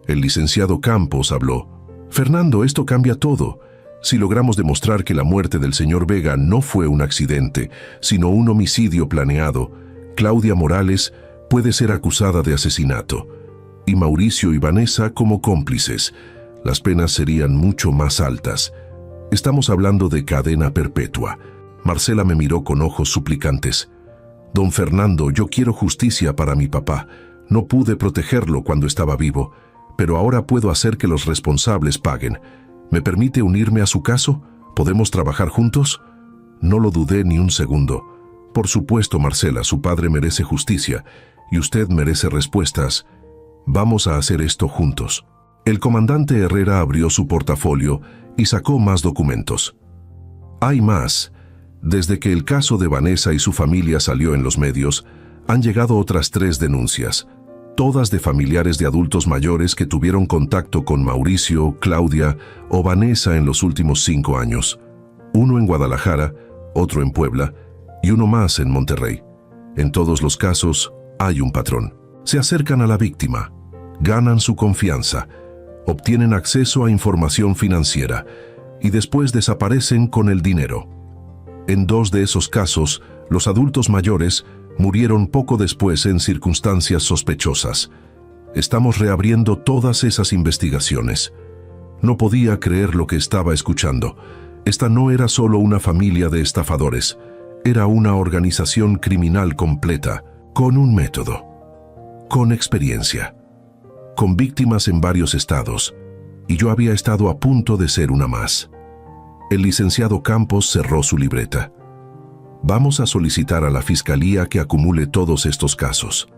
El licenciado Campos habló. «Fernando, esto cambia todo. Si logramos demostrar que la muerte del señor Vega no fue un accidente, sino un homicidio planeado, Claudia Morales puede ser acusada de asesinato, y Mauricio y Vanessa como cómplices. Las penas serían mucho más altas. Estamos hablando de cadena perpetua». Marcela me miró con ojos suplicantes. «Don Fernando, yo quiero justicia para mi papá. No pude protegerlo cuando estaba vivo, pero ahora puedo hacer que los responsables paguen. ¿Me permite unirme a su caso? ¿Podemos trabajar juntos?» No lo dudé ni un segundo. «Por supuesto, Marcela, su padre merece justicia y usted merece respuestas. Vamos a hacer esto juntos». El comandante Herrera abrió su portafolio y sacó más documentos. «Hay más. Desde que el caso de Vanessa y su familia salió en los medios, han llegado otras 3 denuncias, todas de familiares de adultos mayores que tuvieron contacto con Mauricio, Claudia o Vanessa en los últimos 5 años. Uno en Guadalajara, otro en Puebla y uno más en Monterrey. En todos los casos hay un patrón. Se acercan a la víctima, ganan su confianza, obtienen acceso a información financiera y después desaparecen con el dinero. En 2 de esos casos, los adultos mayores murieron poco después en circunstancias sospechosas. Estamos reabriendo todas esas investigaciones. No podía creer lo que estaba escuchando. Esta no era solo una familia de estafadores, era una organización criminal completa, con un método, con experiencia, con víctimas en varios estados, y yo había estado a punto de ser una más. El licenciado Campos cerró su libreta. «Vamos a solicitar a la Fiscalía que acumule todos estos casos,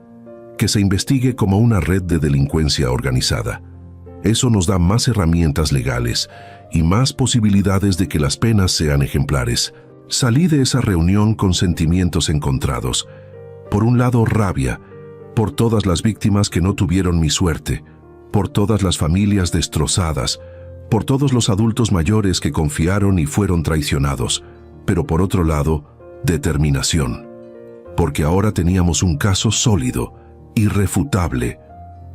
que se investigue como una red de delincuencia organizada. Eso nos da más herramientas legales y más posibilidades de que las penas sean ejemplares». Salí de esa reunión con sentimientos encontrados. Por un lado, rabia, por todas las víctimas que no tuvieron mi suerte, por todas las familias destrozadas, por todos los adultos mayores que confiaron y fueron traicionados, pero por otro lado, determinación, porque ahora teníamos un caso sólido, irrefutable,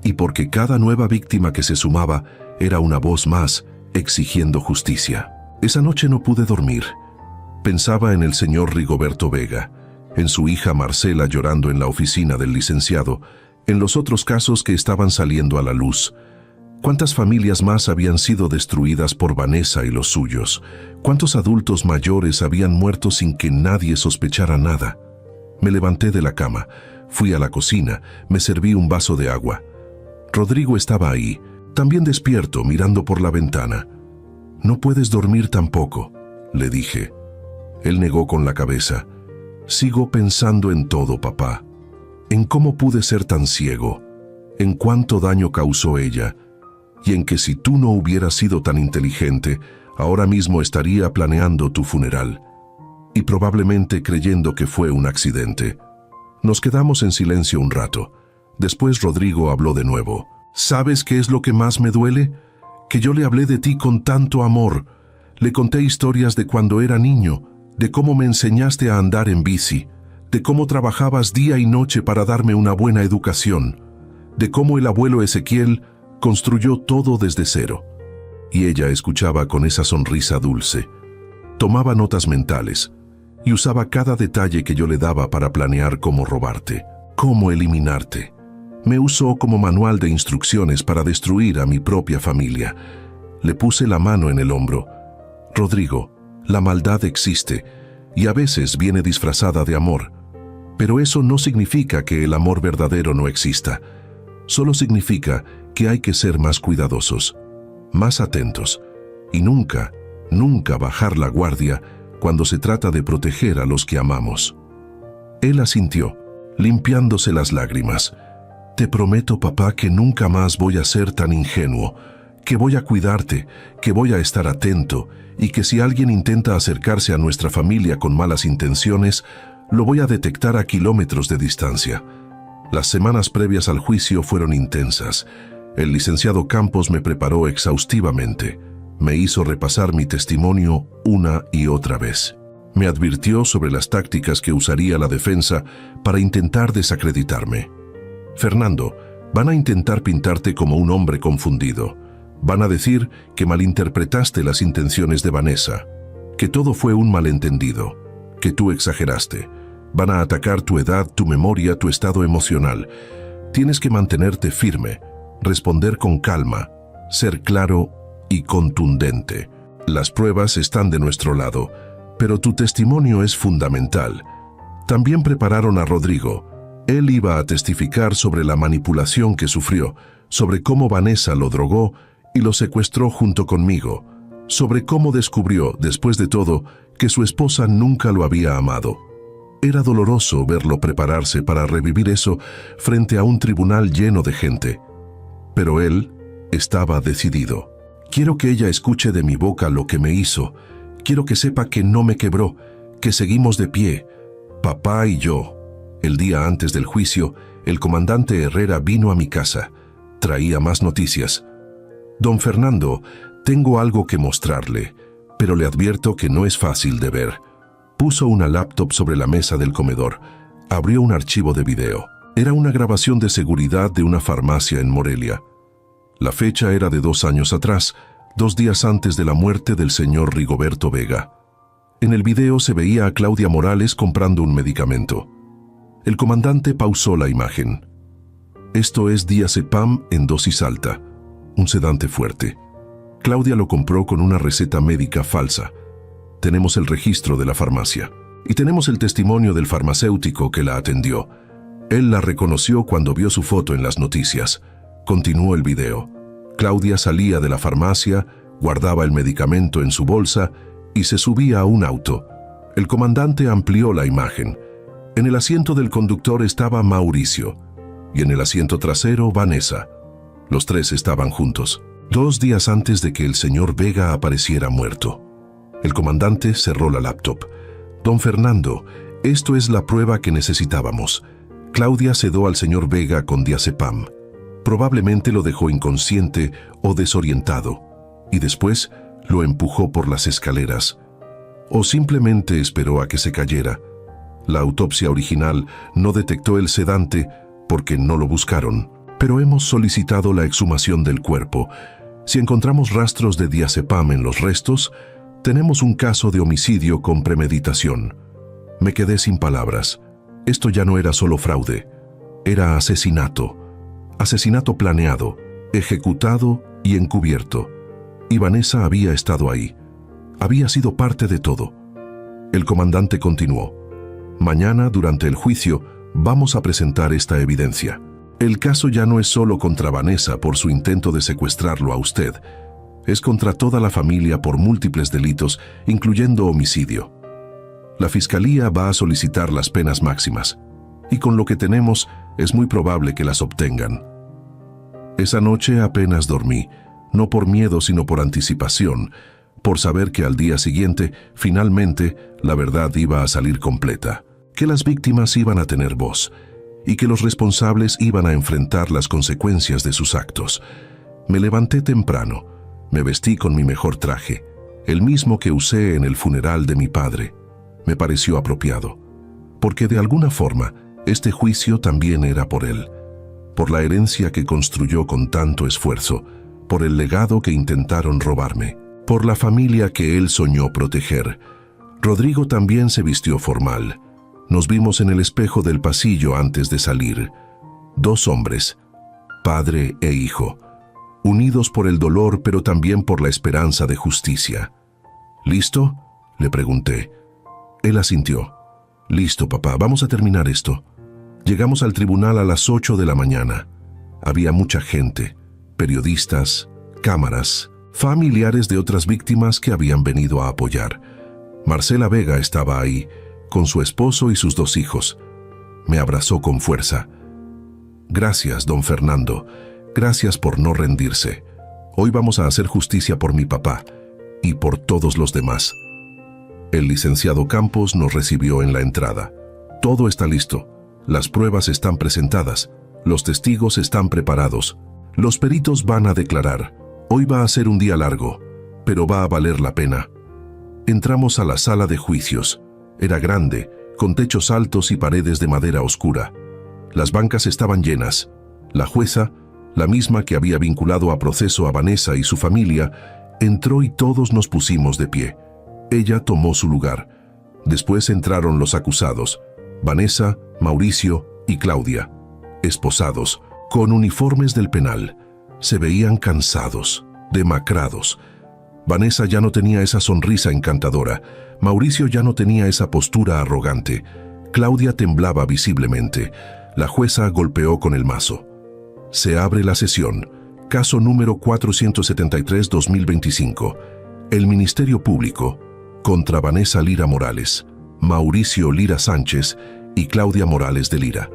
y porque cada nueva víctima que se sumaba era una voz más exigiendo justicia. Esa noche no pude dormir. Pensaba en el señor Rigoberto Vega, en su hija Marcela llorando en la oficina del licenciado, en los otros casos que estaban saliendo a la luz. ¿Cuántas familias más habían sido destruidas por Vanessa y los suyos? ¿Cuántos adultos mayores habían muerto sin que nadie sospechara nada? Me levanté de la cama, fui a la cocina, me serví un vaso de agua. Rodrigo estaba ahí, también despierto, mirando por la ventana. «No puedes dormir tampoco», le dije. Él negó con la cabeza. «Sigo pensando en todo, papá. En cómo pude ser tan ciego, en cuánto daño causó ella, y en que si tú no hubieras sido tan inteligente, ahora mismo estaría planeando tu funeral, y probablemente creyendo que fue un accidente». Nos quedamos en silencio un rato. Después Rodrigo habló de nuevo. «¿Sabes qué es lo que más me duele? Que yo le hablé de ti con tanto amor. Le conté historias de cuando era niño, de cómo me enseñaste a andar en bici, de cómo trabajabas día y noche para darme una buena educación, de cómo el abuelo Ezequiel construyó todo desde cero. Y ella escuchaba con esa sonrisa dulce. Tomaba notas mentales y usaba cada detalle que yo le daba para planear cómo robarte, cómo eliminarte. Me usó como manual de instrucciones para destruir a mi propia familia. Le puse la mano en el hombro. Rodrigo, la maldad existe y a veces viene disfrazada de amor. Pero eso no significa que el amor verdadero no exista. Solo significa que hay que ser más cuidadosos, más atentos y nunca bajar la guardia cuando se trata de proteger a los que amamos. Él asintió, limpiándose las lágrimas. Te prometo, papá, que nunca más voy a ser tan ingenuo, que voy a cuidarte, que voy a estar atento y que si alguien intenta acercarse a nuestra familia con malas intenciones, lo voy a detectar a kilómetros de distancia. Las semanas previas al juicio fueron intensas. El licenciado Campos me preparó exhaustivamente. Me hizo repasar mi testimonio una y otra vez. Me advirtió sobre las tácticas que usaría la defensa para intentar desacreditarme. Fernando, van a intentar pintarte como un hombre confundido. Van a decir que malinterpretaste las intenciones de Vanessa, que todo fue un malentendido, que tú exageraste. Van a atacar tu edad, tu memoria, tu estado emocional. Tienes que mantenerte firme, responder con calma, ser claro y contundente. Las pruebas están de nuestro lado, pero tu testimonio es fundamental. También prepararon a Rodrigo. Él iba a testificar sobre la manipulación que sufrió, sobre cómo Vanessa lo drogó y lo secuestró junto conmigo, sobre cómo descubrió, después de todo, que su esposa nunca lo había amado. Era doloroso verlo prepararse para revivir eso frente a un tribunal lleno de gente. Pero él estaba decidido. Quiero que ella escuche de mi boca lo que me hizo. Quiero que sepa que no me quebró, que seguimos de pie, papá y yo. El día antes del juicio, el comandante Herrera vino a mi casa. Traía más noticias. Don Fernando, tengo algo que mostrarle, pero le advierto que no es fácil de ver. Puso una laptop sobre la mesa del comedor. Abrió un archivo de video. Era una grabación de seguridad de una farmacia en Morelia. La fecha era de 2 años atrás, 2 días antes de la muerte del señor Rigoberto Vega. En el video se veía a Claudia Morales comprando un medicamento. El comandante pausó la imagen. Esto es diazepam en dosis alta, un sedante fuerte. Claudia lo compró con una receta médica falsa. Tenemos el registro de la farmacia y tenemos el testimonio del farmacéutico que la atendió. Él la reconoció cuando vio su foto en las noticias. Continuó el video. Claudia salía de la farmacia, guardaba el medicamento en su bolsa y se subía a un auto. El comandante amplió la imagen. En el asiento del conductor estaba Mauricio y en el asiento trasero Vanessa. Los 3 estaban juntos, 2 días antes de que el señor Vega apareciera muerto. El comandante cerró la laptop. Don Fernando, esto es la prueba que necesitábamos. Claudia sedó al señor Vega con diazepam. Probablemente lo dejó inconsciente o desorientado, y después lo empujó por las escaleras. O simplemente esperó a que se cayera. La autopsia original no detectó el sedante porque no lo buscaron, pero hemos solicitado la exhumación del cuerpo. Si encontramos rastros de diazepam en los restos, tenemos un caso de homicidio con premeditación. Me quedé sin palabras. Esto ya no era solo fraude, era asesinato. Asesinato planeado, ejecutado y encubierto. Y Vanessa había estado ahí. Había sido parte de todo. El comandante continuó. Mañana, durante el juicio, vamos a presentar esta evidencia. El caso ya no es solo contra Vanessa por su intento de secuestrarlo a usted. Es contra toda la familia por múltiples delitos, incluyendo homicidio. La fiscalía va a solicitar las penas máximas, y con lo que tenemos es muy probable que las obtengan. Esa noche apenas dormí, no por miedo sino por anticipación, por saber que al día siguiente, finalmente, la verdad iba a salir completa, que las víctimas iban a tener voz, y que los responsables iban a enfrentar las consecuencias de sus actos. Me levanté temprano, me vestí con mi mejor traje. el mismo que usé en el funeral de mi padre. Me pareció apropiado, porque de alguna forma este juicio también era por él, por la herencia que construyó con tanto esfuerzo, por el legado que intentaron robarme, por la familia que él soñó proteger. Rodrigo también se vistió formal. Nos vimos en el espejo del pasillo antes de salir. 2 hombres, padre e hijo, unidos por el dolor pero también por la esperanza de justicia. ¿Listo?, le pregunté. Él asintió. Listo, papá, vamos a terminar esto. Llegamos al tribunal a las 8 de la mañana. Había mucha gente, periodistas, cámaras, familiares de otras víctimas que habían venido a apoyar. Marcela Vega estaba ahí, con su esposo y sus 2 hijos. Me abrazó con fuerza. Gracias, don Fernando. Gracias por no rendirse. Hoy vamos a hacer justicia por mi papá y por todos los demás. El licenciado Campos nos recibió en la entrada. Todo está listo. Las pruebas están presentadas. Los testigos están preparados. Los peritos van a declarar. Hoy va a ser un día largo, pero va a valer la pena. Entramos a la sala de juicios. Era grande, con techos altos y paredes de madera oscura. Las bancas estaban llenas. La jueza, la misma que había vinculado a proceso a Vanessa y su familia, entró y todos nos pusimos de pie. Ella tomó su lugar. Después entraron los acusados, Vanessa, Mauricio y Claudia, esposados, con uniformes del penal. Se veían cansados, demacrados. Vanessa ya no tenía esa sonrisa encantadora. Mauricio ya no tenía esa postura arrogante. Claudia temblaba visiblemente. La jueza golpeó con el mazo. Se abre la sesión. Caso número 473-2025. El Ministerio Público contra Vanessa Lira Morales, Mauricio Lira Sánchez y Claudia Morales de Lira.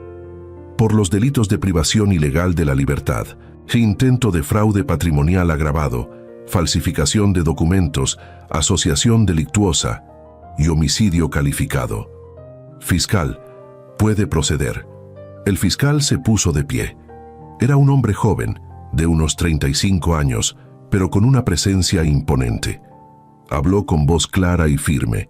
Por los delitos de privación ilegal de la libertad, intento de fraude patrimonial agravado, falsificación de documentos, asociación delictuosa y homicidio calificado. Fiscal, puede proceder. El fiscal se puso de pie. Era un hombre joven, de unos 35 años, pero con una presencia imponente. Habló con voz clara y firme.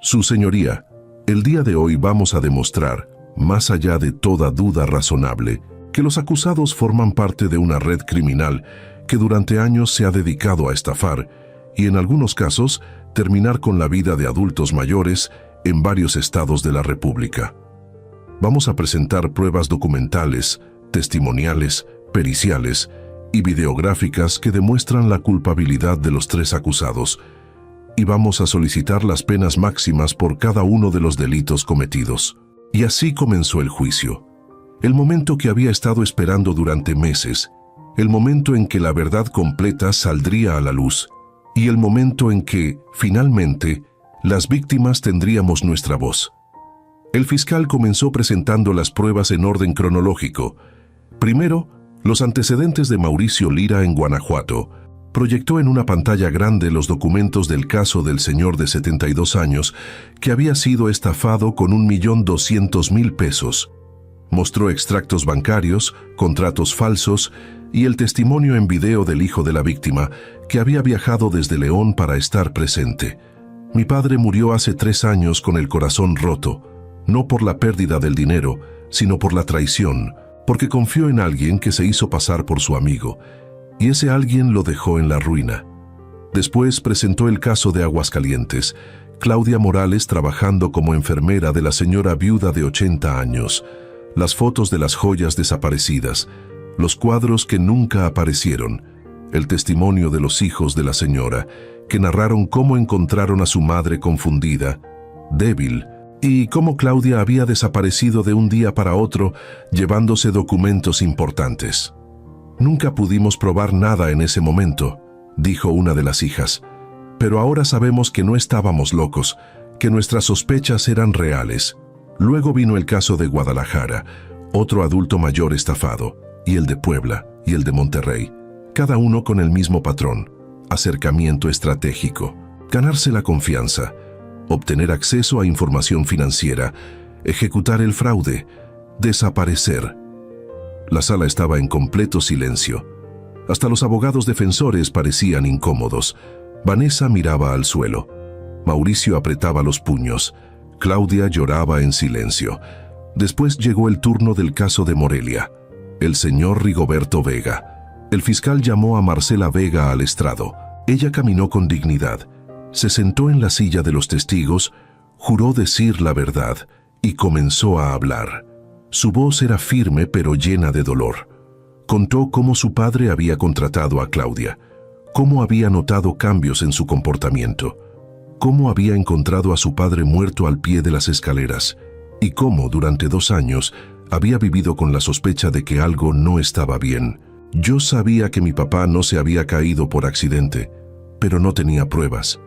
Su señoría, el día de hoy vamos a demostrar, más allá de toda duda razonable, que los acusados forman parte de una red criminal que durante años se ha dedicado a estafar y en algunos casos terminar con la vida de adultos mayores en varios estados de la República. Vamos a presentar pruebas documentales, testimoniales, periciales y videográficas que demuestran la culpabilidad de los 3 acusados, y vamos a solicitar las penas máximas por cada uno de los delitos cometidos. Y así comenzó el juicio. El momento que había estado esperando durante meses, el momento en que la verdad completa saldría a la luz, y el momento en que, finalmente, las víctimas tendríamos nuestra voz. El fiscal comenzó presentando las pruebas en orden cronológico. Primero, los antecedentes de Mauricio Lira en Guanajuato. Proyectó en una pantalla grande los documentos del caso del señor de 72 años que había sido estafado con 1.200.000 pesos. Mostró extractos bancarios, contratos falsos y el testimonio en video del hijo de la víctima, que había viajado desde León para estar presente. Mi padre murió hace 3 años con el corazón roto, no por la pérdida del dinero, sino por la traición, porque confió en alguien que se hizo pasar por su amigo, y ese alguien lo dejó en la ruina. Después presentó el caso de Aguascalientes, Claudia Morales trabajando como enfermera de la señora viuda de 80 años, las fotos de las joyas desaparecidas, los cuadros que nunca aparecieron, el testimonio de los hijos de la señora, que narraron cómo encontraron a su madre confundida, débil, y cómo Claudia había desaparecido de un día para otro llevándose documentos importantes. Nunca pudimos probar nada en ese momento, dijo una de las hijas, pero ahora sabemos que no estábamos locos, que nuestras sospechas eran reales. Luego vino el caso de Guadalajara, otro adulto mayor estafado, y el de Puebla, y el de Monterrey, cada uno con el mismo patrón: acercamiento estratégico, ganarse la confianza, obtener acceso a información financiera, ejecutar el fraude, desaparecer. La sala estaba en completo silencio. Hasta los abogados defensores parecían incómodos. Vanessa miraba al suelo. Mauricio apretaba los puños. Claudia lloraba en silencio. Después llegó el turno del caso de Morelia. El señor Rigoberto Vega. El fiscal llamó a Marcela Vega al estrado. Ella caminó con dignidad. Se sentó en la silla de los testigos, juró decir la verdad y comenzó a hablar. Su voz era firme pero llena de dolor. Contó cómo su padre había contratado a Claudia, cómo había notado cambios en su comportamiento, cómo había encontrado a su padre muerto al pie de las escaleras y cómo durante 2 años había vivido con la sospecha de que algo no estaba bien. Yo sabía que mi papá no se había caído por accidente, pero no tenía pruebas.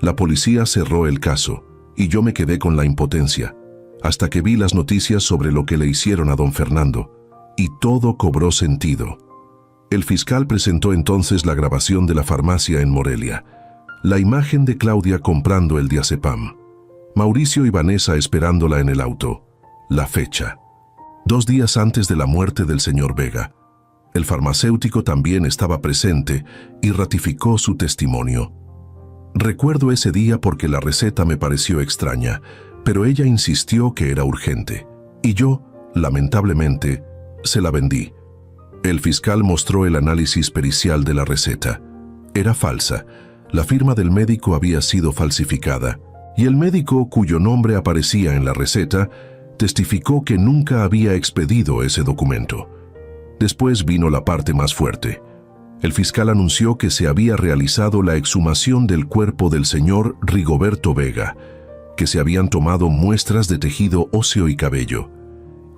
La policía cerró el caso y yo me quedé con la impotencia, hasta que vi las noticias sobre lo que le hicieron a don Fernando, y todo cobró sentido. El fiscal presentó entonces la grabación de la farmacia en Morelia, la imagen de Claudia comprando el diazepam, Mauricio y Vanessa esperándola en el auto, la fecha. 2 días antes de la muerte del señor Vega. El farmacéutico también estaba presente y ratificó su testimonio. Recuerdo ese día porque la receta me pareció extraña, pero ella insistió que era urgente, y yo, lamentablemente, se la vendí. El fiscal mostró el análisis pericial de la receta. Era falsa. La firma del médico había sido falsificada, y el médico cuyo nombre aparecía en la receta testificó que nunca había expedido ese documento. Después vino la parte más fuerte. El fiscal anunció que se había realizado la exhumación del cuerpo del señor Rigoberto Vega, que se habían tomado muestras de tejido óseo y cabello,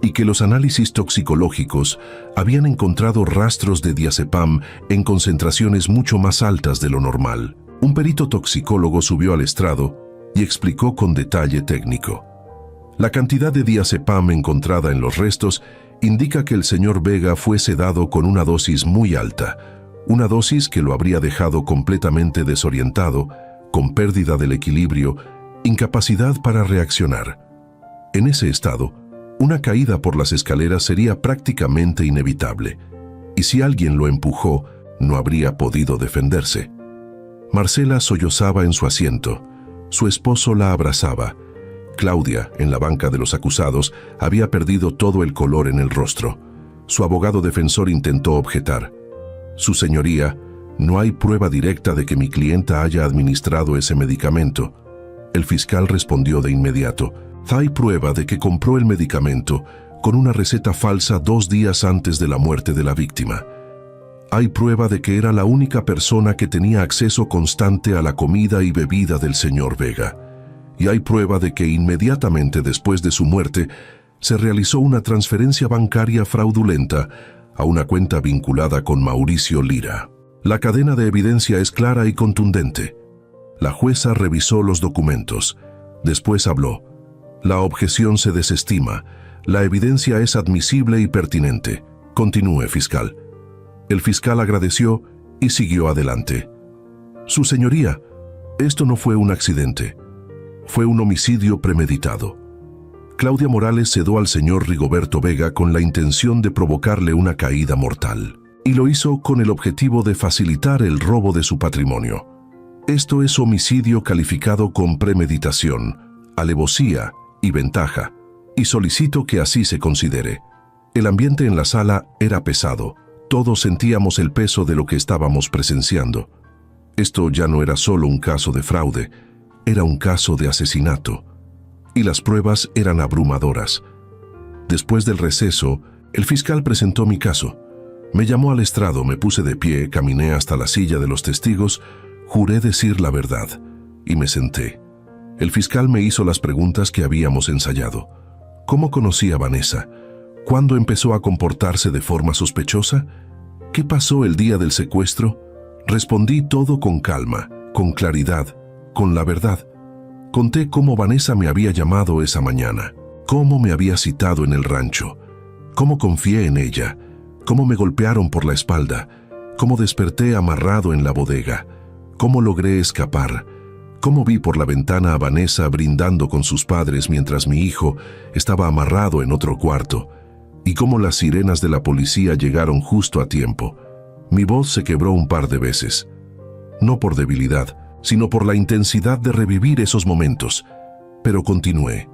y que los análisis toxicológicos habían encontrado rastros de diazepam en concentraciones mucho más altas de lo normal. Un perito toxicólogo subió al estrado y explicó con detalle técnico. La cantidad de diazepam encontrada en los restos indica que el señor Vega fue sedado con una dosis muy alta, una dosis que lo habría dejado completamente desorientado, con pérdida del equilibrio, incapacidad para reaccionar. En ese estado, una caída por las escaleras sería prácticamente inevitable, y si alguien lo empujó, no habría podido defenderse. Marcela sollozaba en su asiento. Su esposo la abrazaba. Claudia, en la banca de los acusados, había perdido todo el color en el rostro. Su abogado defensor intentó objetar. Su señoría, no hay prueba directa de que mi clienta haya administrado ese medicamento. El fiscal respondió de inmediato. Hay prueba de que compró el medicamento con una receta falsa 2 días antes de la muerte de la víctima. Hay prueba de que era la única persona que tenía acceso constante a la comida y bebida del señor Vega. Y hay prueba de que inmediatamente después de su muerte se realizó una transferencia bancaria fraudulenta a una cuenta vinculada con Mauricio Lira. La cadena de evidencia es clara y contundente. La jueza revisó los documentos. Después habló. La objeción se desestima. La evidencia es admisible y pertinente. Continúe, fiscal. El fiscal agradeció y siguió adelante. Su señoría, esto no fue un accidente. Fue un homicidio premeditado. Claudia Morales sedó al señor Rigoberto Vega con la intención de provocarle una caída mortal, y lo hizo con el objetivo de facilitar el robo de su patrimonio. Esto es homicidio calificado con premeditación, alevosía y ventaja, y solicito que así se considere. El ambiente en la sala era pesado. Todos sentíamos el peso de lo que estábamos presenciando. Esto ya no era solo un caso de fraude, era un caso de asesinato. Y las pruebas eran abrumadoras. Después del receso, el fiscal presentó mi caso. Me llamó al estrado, me puse de pie, caminé hasta la silla de los testigos, juré decir la verdad y me senté. El fiscal me hizo las preguntas que habíamos ensayado. ¿Cómo conocí a Vanessa? ¿Cuándo empezó a comportarse de forma sospechosa? ¿Qué pasó el día del secuestro? Respondí todo con calma, con claridad, con la verdad. Conté cómo Vanessa me había llamado esa mañana, cómo me había citado en el rancho, cómo confié en ella, cómo me golpearon por la espalda, cómo desperté amarrado en la bodega, cómo logré escapar, cómo vi por la ventana a Vanessa brindando con sus padres mientras mi hijo estaba amarrado en otro cuarto, y cómo las sirenas de la policía llegaron justo a tiempo. Mi voz se quebró un par de veces. no por debilidad, sino por la intensidad de revivir esos momentos. Pero continué,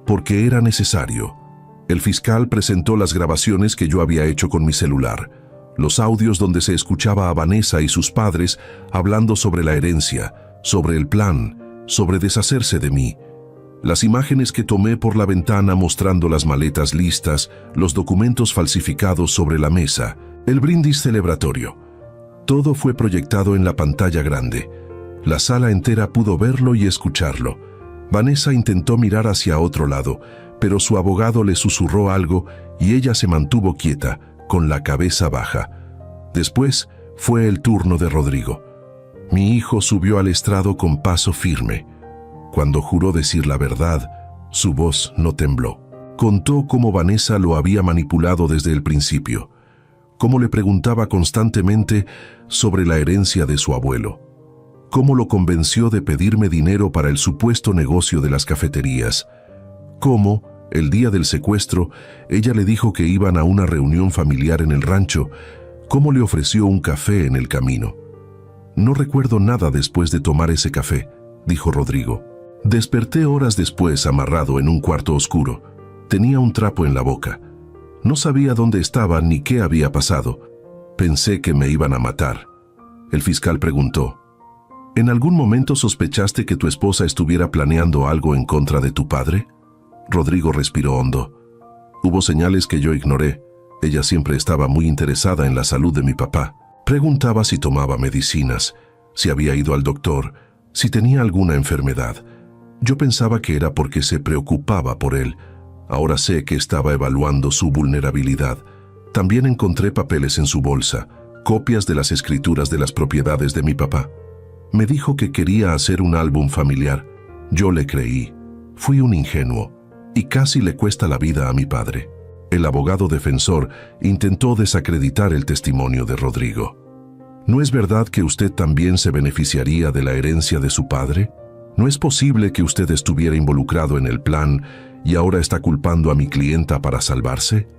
porque era necesario. El fiscal presentó las grabaciones que yo había hecho con mi celular, los audios donde se escuchaba a Vanessa y sus padres hablando sobre la herencia, sobre el plan, sobre deshacerse de mí. Las imágenes que tomé por la ventana mostrando las maletas listas, los documentos falsificados sobre la mesa, el brindis celebratorio. Todo fue proyectado en la pantalla grande. La sala entera pudo verlo y escucharlo. Vanessa intentó mirar hacia otro lado, pero su abogado le susurró algo y ella se mantuvo quieta, con la cabeza baja. Después fue el turno de Rodrigo. Mi hijo subió al estrado con paso firme. Cuando juró decir la verdad, su voz no tembló. Contó cómo Vanessa lo había manipulado desde el principio, cómo le preguntaba constantemente sobre la herencia de su abuelo, cómo lo convenció de pedirme dinero para el supuesto negocio de las cafeterías, cómo, el día del secuestro, ella le dijo que iban a una reunión familiar en el rancho, cómo le ofreció un café en el camino. No recuerdo nada después de tomar ese café, dijo Rodrigo. Desperté horas después amarrado en un cuarto oscuro. Tenía un trapo en la boca. No sabía dónde estaba ni qué había pasado. Pensé que me iban a matar. El fiscal preguntó, ¿en algún momento sospechaste que tu esposa estuviera planeando algo en contra de tu padre? Rodrigo respiró hondo. Hubo señales que yo ignoré. Ella siempre estaba muy interesada en la salud de mi papá. Preguntaba si tomaba medicinas, si había ido al doctor, si tenía alguna enfermedad. Yo pensaba que era porque se preocupaba por él. Ahora sé que estaba evaluando su vulnerabilidad. También encontré papeles en su bolsa, copias de las escrituras de las propiedades de mi papá. Me dijo que quería hacer un álbum familiar. Yo le creí. Fui un ingenuo, y casi le cuesta la vida a mi padre. El abogado defensor intentó desacreditar el testimonio de Rodrigo. ¿No es verdad que usted también se beneficiaría de la herencia de su padre? ¿No es posible que usted estuviera involucrado en el plan y ahora está culpando a mi clienta para salvarse?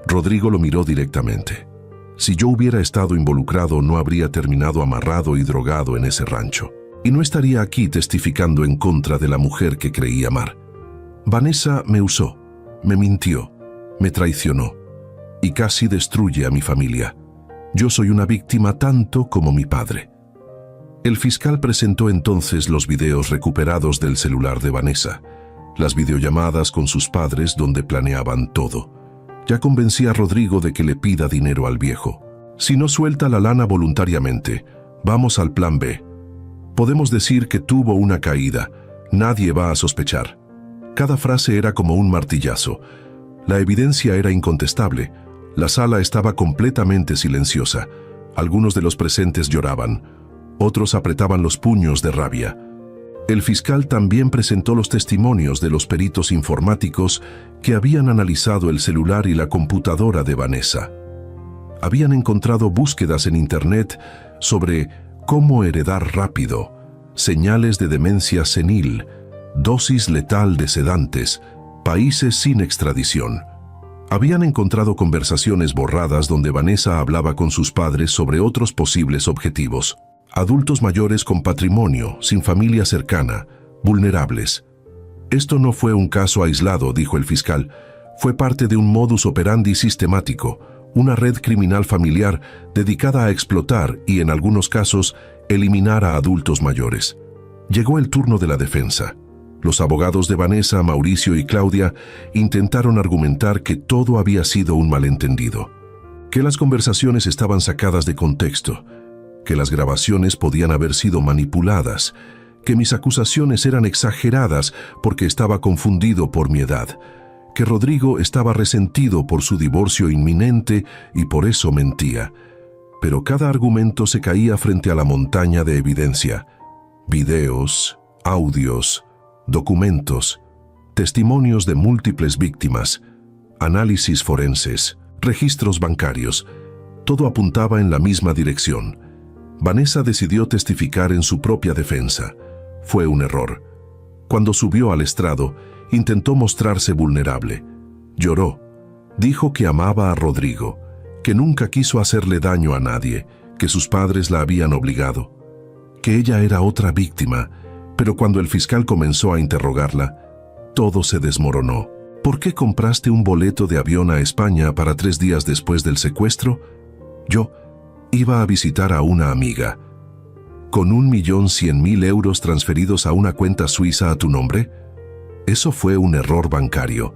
Rodrigo lo miró directamente. Si yo hubiera estado involucrado, no habría terminado amarrado y drogado en ese rancho. Y no estaría aquí testificando en contra de la mujer que creí amar. Vanessa me usó, me mintió, me traicionó y casi destruye a mi familia. Yo soy una víctima tanto como mi padre. El fiscal presentó entonces los videos recuperados del celular de Vanessa, las videollamadas con sus padres donde planeaban todo. Ya convencí a Rodrigo de que le pida dinero al viejo. Si no suelta la lana voluntariamente, vamos al plan B. Podemos decir que tuvo una caída. Nadie va a sospechar. Cada frase era como un martillazo. La evidencia era incontestable. La sala estaba completamente silenciosa. Algunos de los presentes lloraban. Otros apretaban los puños de rabia. El fiscal también presentó los testimonios de los peritos informáticos que habían analizado el celular y la computadora de Vanessa. Habían encontrado búsquedas en Internet sobre cómo heredar rápido, señales de demencia senil, dosis letal de sedantes, países sin extradición. Habían encontrado conversaciones borradas donde Vanessa hablaba con sus padres sobre otros posibles objetivos. Adultos mayores con patrimonio, sin familia cercana, vulnerables. Esto no fue un caso aislado, dijo el fiscal. Fue parte de un modus operandi sistemático, una red criminal familiar dedicada a explotar y, en algunos casos, eliminar a adultos mayores. Llegó el turno de la defensa. Los abogados de Vanessa, Mauricio y Claudia intentaron argumentar que todo había sido un malentendido, que las conversaciones estaban sacadas de contexto, que las grabaciones podían haber sido manipuladas, que mis acusaciones eran exageradas porque estaba confundido por mi edad, que Rodrigo estaba resentido por su divorcio inminente y por eso mentía. Pero cada argumento se caía frente a la montaña de evidencia: videos, audios, documentos, testimonios de múltiples víctimas, análisis forenses, registros bancarios. Todo apuntaba en la misma dirección. Vanessa decidió testificar en su propia defensa. Fue un error. Cuando subió al estrado, intentó mostrarse vulnerable. Lloró. Dijo que amaba a Rodrigo, que nunca quiso hacerle daño a nadie, que sus padres la habían obligado, que ella era otra víctima, pero cuando el fiscal comenzó a interrogarla, todo se desmoronó. ¿Por qué compraste un boleto de avión a España para 3 días después del secuestro? Yo iba a visitar a una amiga. ¿Con 1.100.000 euros transferidos a una cuenta suiza a tu nombre? Eso fue un error bancario.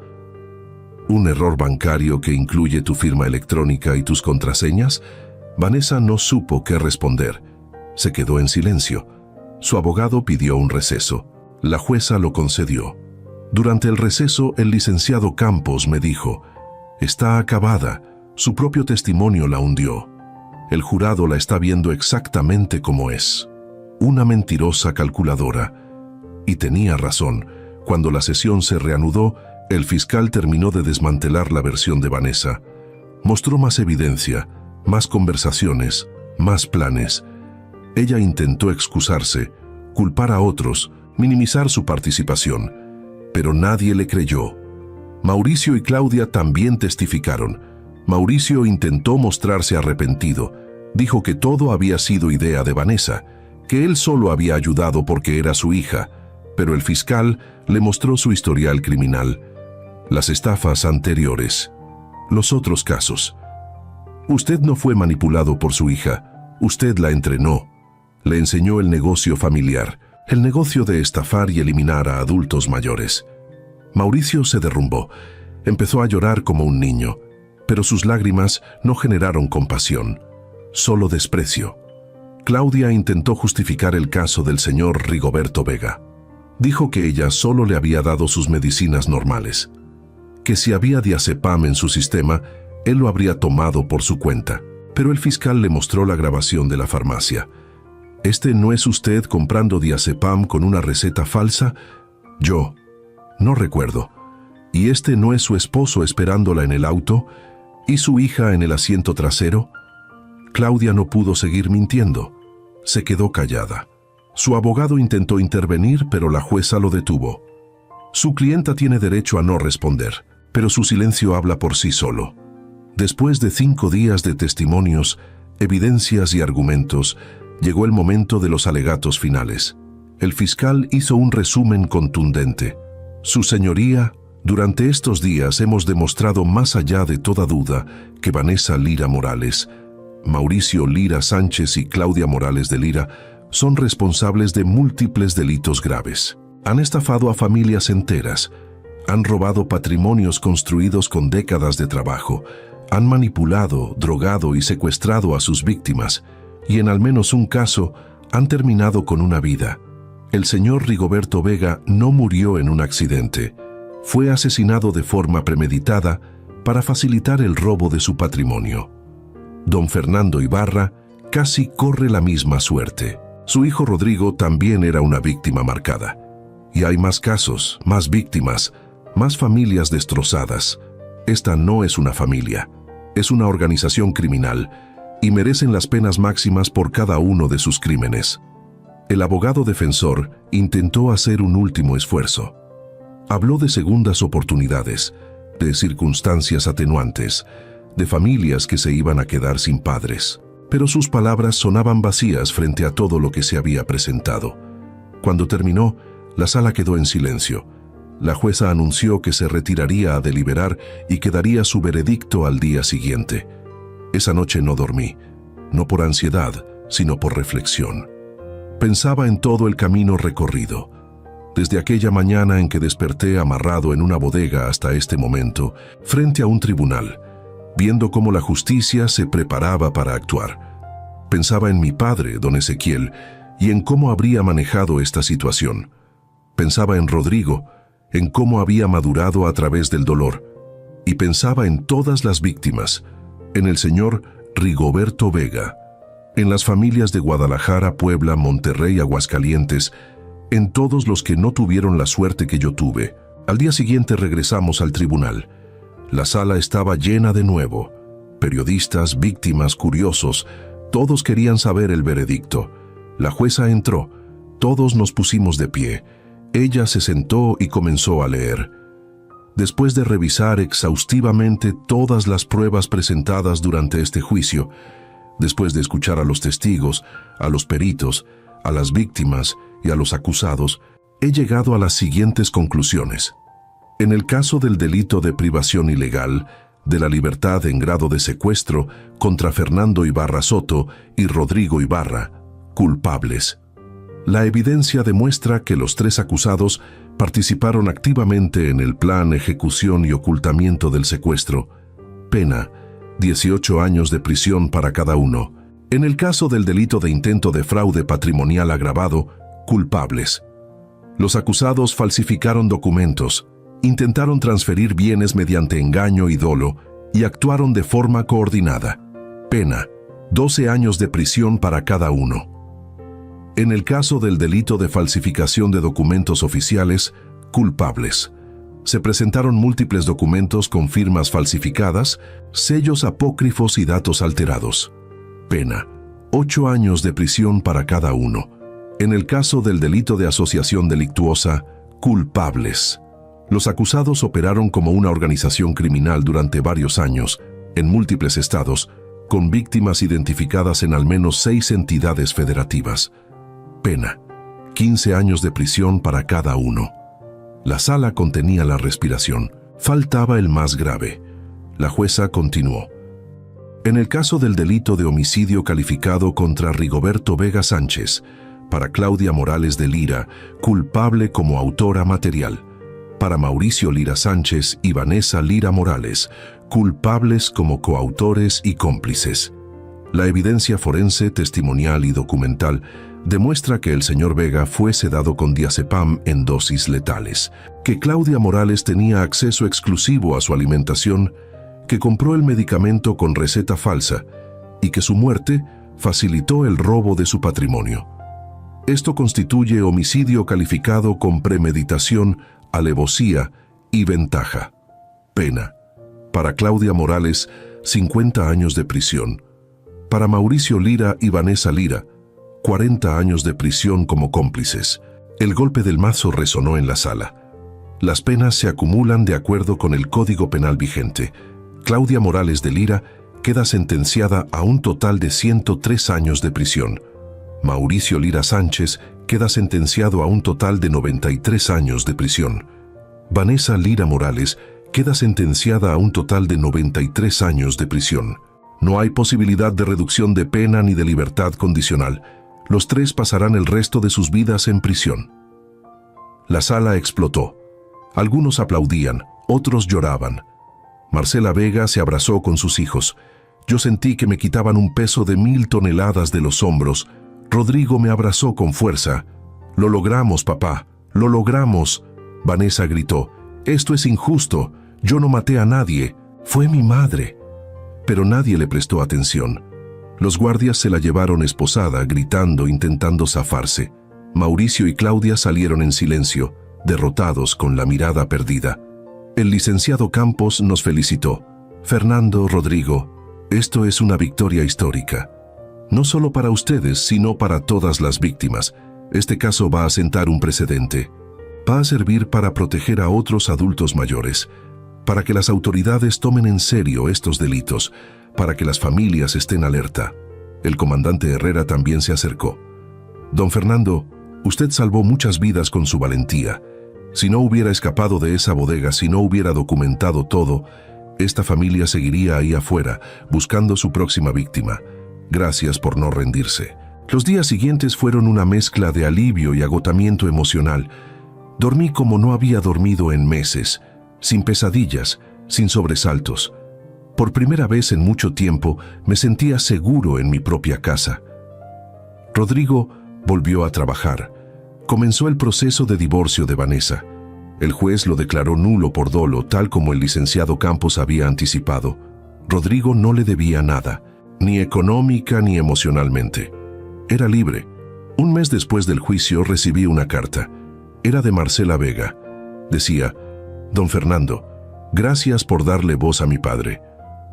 ¿Un error bancario que incluye tu firma electrónica y tus contraseñas? Vanessa no supo qué responder. Se quedó en silencio. Su abogado pidió un receso. La jueza lo concedió. Durante el receso, el licenciado Campos me dijo: «Está acabada. Su propio testimonio la hundió. El jurado la está viendo exactamente como es. Una mentirosa calculadora». Y tenía razón. Cuando la sesión se reanudó, el fiscal terminó de desmantelar la versión de Vanessa. Mostró más evidencia, más conversaciones, más planes. Ella intentó excusarse, culpar a otros, minimizar su participación, pero nadie le creyó. Mauricio y Claudia también testificaron. Mauricio intentó mostrarse arrepentido. Dijo que todo había sido idea de Vanessa, que él solo había ayudado porque era su hija, pero el fiscal le mostró su historial criminal, las estafas anteriores, los otros casos. Usted no fue manipulado por su hija, usted la entrenó, le enseñó el negocio familiar, el negocio de estafar y eliminar a adultos mayores. Mauricio se derrumbó, empezó a llorar como un niño, pero sus lágrimas no generaron compasión, solo desprecio. Claudia intentó justificar el caso del señor Rigoberto Vega. Dijo que ella solo le había dado sus medicinas normales, que si había diazepam en su sistema, él lo habría tomado por su cuenta. Pero el fiscal le mostró la grabación de la farmacia. ¿Este no es usted comprando diazepam con una receta falsa? Yo no recuerdo. ¿Y este no es su esposo esperándola en el auto? ¿Y su hija en el asiento trasero? Claudia no pudo seguir mintiendo. Se quedó callada. Su abogado intentó intervenir, pero la jueza lo detuvo. Su clienta tiene derecho a no responder, pero su silencio habla por sí solo. Después de 5 días de testimonios, evidencias y argumentos, llegó el momento de los alegatos finales. El fiscal hizo un resumen contundente. Su señoría, durante estos días hemos demostrado más allá de toda duda que Vanessa Lira Morales, Mauricio Lira Sánchez y Claudia Morales de Lira son responsables de múltiples delitos graves. Han estafado a familias enteras, han robado patrimonios construidos con décadas de trabajo, han manipulado, drogado y secuestrado a sus víctimas, y en al menos un caso han terminado con una vida. El señor Rigoberto Vega no murió en un accidente. Fue asesinado de forma premeditada para facilitar el robo de su patrimonio. Don Fernando Ibarra casi corre la misma suerte. Su hijo Rodrigo también era una víctima marcada. Y hay más casos, más víctimas, más familias destrozadas. Esta no es una familia, es una organización criminal y merecen las penas máximas por cada uno de sus crímenes. El abogado defensor intentó hacer un último esfuerzo. Habló de segundas oportunidades, de circunstancias atenuantes, de familias que se iban a quedar sin padres. Pero sus palabras sonaban vacías frente a todo lo que se había presentado. Cuando terminó, la sala quedó en silencio. La jueza anunció que se retiraría a deliberar y que daría su veredicto al día siguiente. Esa noche no dormí, no por ansiedad, sino por reflexión. Pensaba en todo el camino recorrido. Desde aquella mañana en que desperté amarrado en una bodega hasta este momento, frente a un tribunal, viendo cómo la justicia se preparaba para actuar. Pensaba en mi padre, don Ezequiel, y en cómo habría manejado esta situación. Pensaba en Rodrigo, en cómo había madurado a través del dolor. Y pensaba en todas las víctimas, en el señor Rigoberto Vega, en las familias de Guadalajara, Puebla, Monterrey, Aguascalientes, en todos los que no tuvieron la suerte que yo tuve. Al día siguiente regresamos al tribunal. La sala estaba llena de nuevo. Periodistas, víctimas, curiosos, todos querían saber el veredicto. La jueza entró, todos nos pusimos de pie. Ella se sentó y comenzó a leer. Después de revisar exhaustivamente todas las pruebas presentadas durante este juicio, después de escuchar a los testigos, a los peritos, a las víctimas y a los acusados, he llegado a las siguientes conclusiones. En el caso del delito de privación ilegal de la libertad en grado de secuestro contra Fernando Ibarra Soto y Rodrigo Ibarra, culpables. La evidencia demuestra que los tres acusados participaron activamente en el plan, ejecución y ocultamiento del secuestro. Pena: 18 años de prisión para cada uno. En el caso del delito de intento de fraude patrimonial agravado, culpables. Los acusados falsificaron documentos, intentaron transferir bienes mediante engaño y dolo y actuaron de forma coordinada. Pena: 12 años de prisión para cada uno. En el caso del delito de falsificación de documentos oficiales, culpables. Se presentaron múltiples documentos con firmas falsificadas, sellos apócrifos y datos alterados. Pena: 8 años de prisión para cada uno. En el caso del delito de asociación delictuosa, culpables. Los acusados operaron como una organización criminal durante varios años, en múltiples estados, con víctimas identificadas en al menos 6 entidades federativas. Pena: 15 años de prisión para cada uno. La sala contenía la respiración. Faltaba el más grave. La jueza continuó. En el caso del delito de homicidio calificado contra Rigoberto Vega Sánchez, para Claudia Morales de Lira, culpable como autora material. Para Mauricio Lira Sánchez y Vanessa Lira Morales, culpables como coautores y cómplices. La evidencia forense, testimonial y documental demuestra que el señor Vega fue sedado con diazepam en dosis letales, que Claudia Morales tenía acceso exclusivo a su alimentación, que compró el medicamento con receta falsa y que su muerte facilitó el robo de su patrimonio. Esto constituye homicidio calificado con premeditación, alevosía y ventaja. Pena: para Claudia Morales, 50 años de prisión. Para Mauricio Lira y Vanessa Lira, 40 años de prisión como cómplices. El golpe del mazo resonó en la sala. Las penas se acumulan de acuerdo con el Código Penal vigente. Claudia Morales de Lira queda sentenciada a un total de 103 años de prisión. Mauricio Lira Sánchez queda sentenciado a un total de 93 años de prisión. Vanessa Lira Morales queda sentenciada a un total de 93 años de prisión. No hay posibilidad de reducción de pena ni de libertad condicional. Los tres pasarán el resto de sus vidas en prisión. La sala explotó. Algunos aplaudían, otros lloraban. Marcela Vega se abrazó con sus hijos. Yo sentí que me quitaban un peso de 1000 toneladas de los hombros. Rodrigo me abrazó con fuerza. «Lo logramos, papá, lo logramos». Vanessa gritó: «Esto es injusto, yo no maté a nadie, fue mi madre». Pero nadie le prestó atención. Los guardias se la llevaron esposada, gritando, intentando zafarse. Mauricio y Claudia salieron en silencio, derrotados, con la mirada perdida. El licenciado Campos nos felicitó. «Fernando, Rodrigo, esto es una victoria histórica. No solo para ustedes, sino para todas las víctimas. Este caso va a sentar un precedente. Va a servir para proteger a otros adultos mayores, para que las autoridades tomen en serio estos delitos, para que las familias estén alerta». El comandante Herrera también se acercó. «Don Fernando, usted salvó muchas vidas con su valentía. Si no hubiera escapado de esa bodega, si no hubiera documentado todo, esta familia seguiría ahí afuera, buscando su próxima víctima. Gracias por no rendirse». Los días siguientes fueron una mezcla de alivio y agotamiento emocional. Dormí como no había dormido en meses, sin pesadillas, sin sobresaltos. Por primera vez en mucho tiempo me sentía seguro en mi propia casa. Rodrigo volvió a trabajar. Comenzó el proceso de divorcio de Vanessa. El juez lo declaró nulo por dolo, tal como el licenciado Campos había anticipado. Rodrigo no le debía nada, ni económica ni emocionalmente. Era libre. Un mes después del juicio recibí una carta. Era de Marcela Vega. Decía: «Don Fernando, gracias por darle voz a mi padre.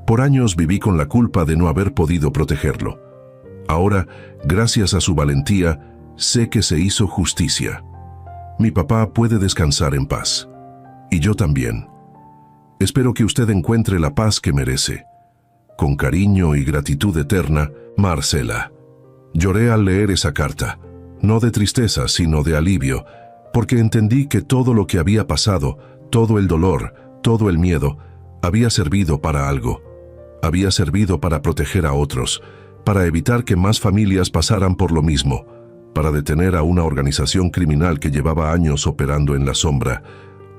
Por años viví con la culpa de no haber podido protegerlo. Ahora, gracias a su valentía, sé que se hizo justicia. Mi papá puede descansar en paz. Y yo también. Espero que usted encuentre la paz que merece. Con cariño y gratitud eterna, Marcela». Lloré al leer esa carta. No de tristeza, sino de alivio, porque entendí que todo lo que había pasado, todo el dolor, todo el miedo, había servido para algo. Había servido para proteger a otros, para evitar que más familias pasaran por lo mismo, para detener a una organización criminal que llevaba años operando en la sombra.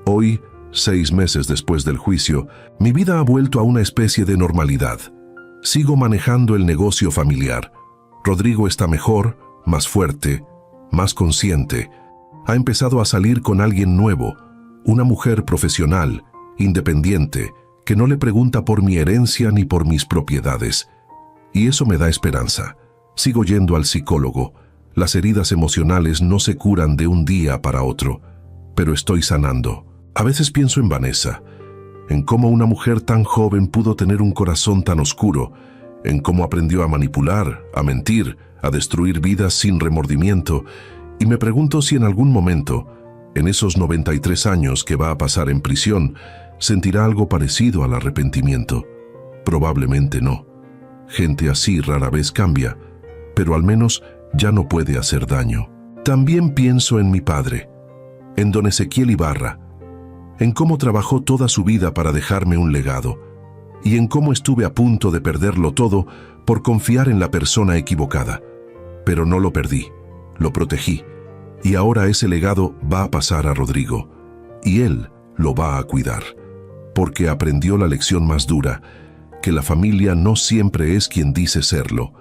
Hoy, 6 meses después del juicio, mi vida ha vuelto a una especie de normalidad. Sigo manejando el negocio familiar. Rodrigo está mejor, más fuerte, más consciente. Ha empezado a salir con alguien nuevo, una mujer profesional, independiente, que no le pregunta por mi herencia ni por mis propiedades. Y eso me da esperanza. Sigo yendo al psicólogo. Las heridas emocionales no se curan de un día para otro, pero estoy sanando. A veces pienso en Vanessa, en cómo una mujer tan joven pudo tener un corazón tan oscuro, en cómo aprendió a manipular, a mentir, a destruir vidas sin remordimiento, y me pregunto si en algún momento, en esos 93 años que va a pasar en prisión, sentirá algo parecido al arrepentimiento. Probablemente no. Gente así rara vez cambia, pero al menos ya no puede hacer daño. También pienso en mi padre, en don Ezequiel Ibarra, en cómo trabajó toda su vida para dejarme un legado, y en cómo estuve a punto de perderlo todo por confiar en la persona equivocada. Pero no lo perdí, lo protegí, y ahora ese legado va a pasar a Rodrigo, y él lo va a cuidar, porque aprendió la lección más dura, que la familia no siempre es quien dice serlo,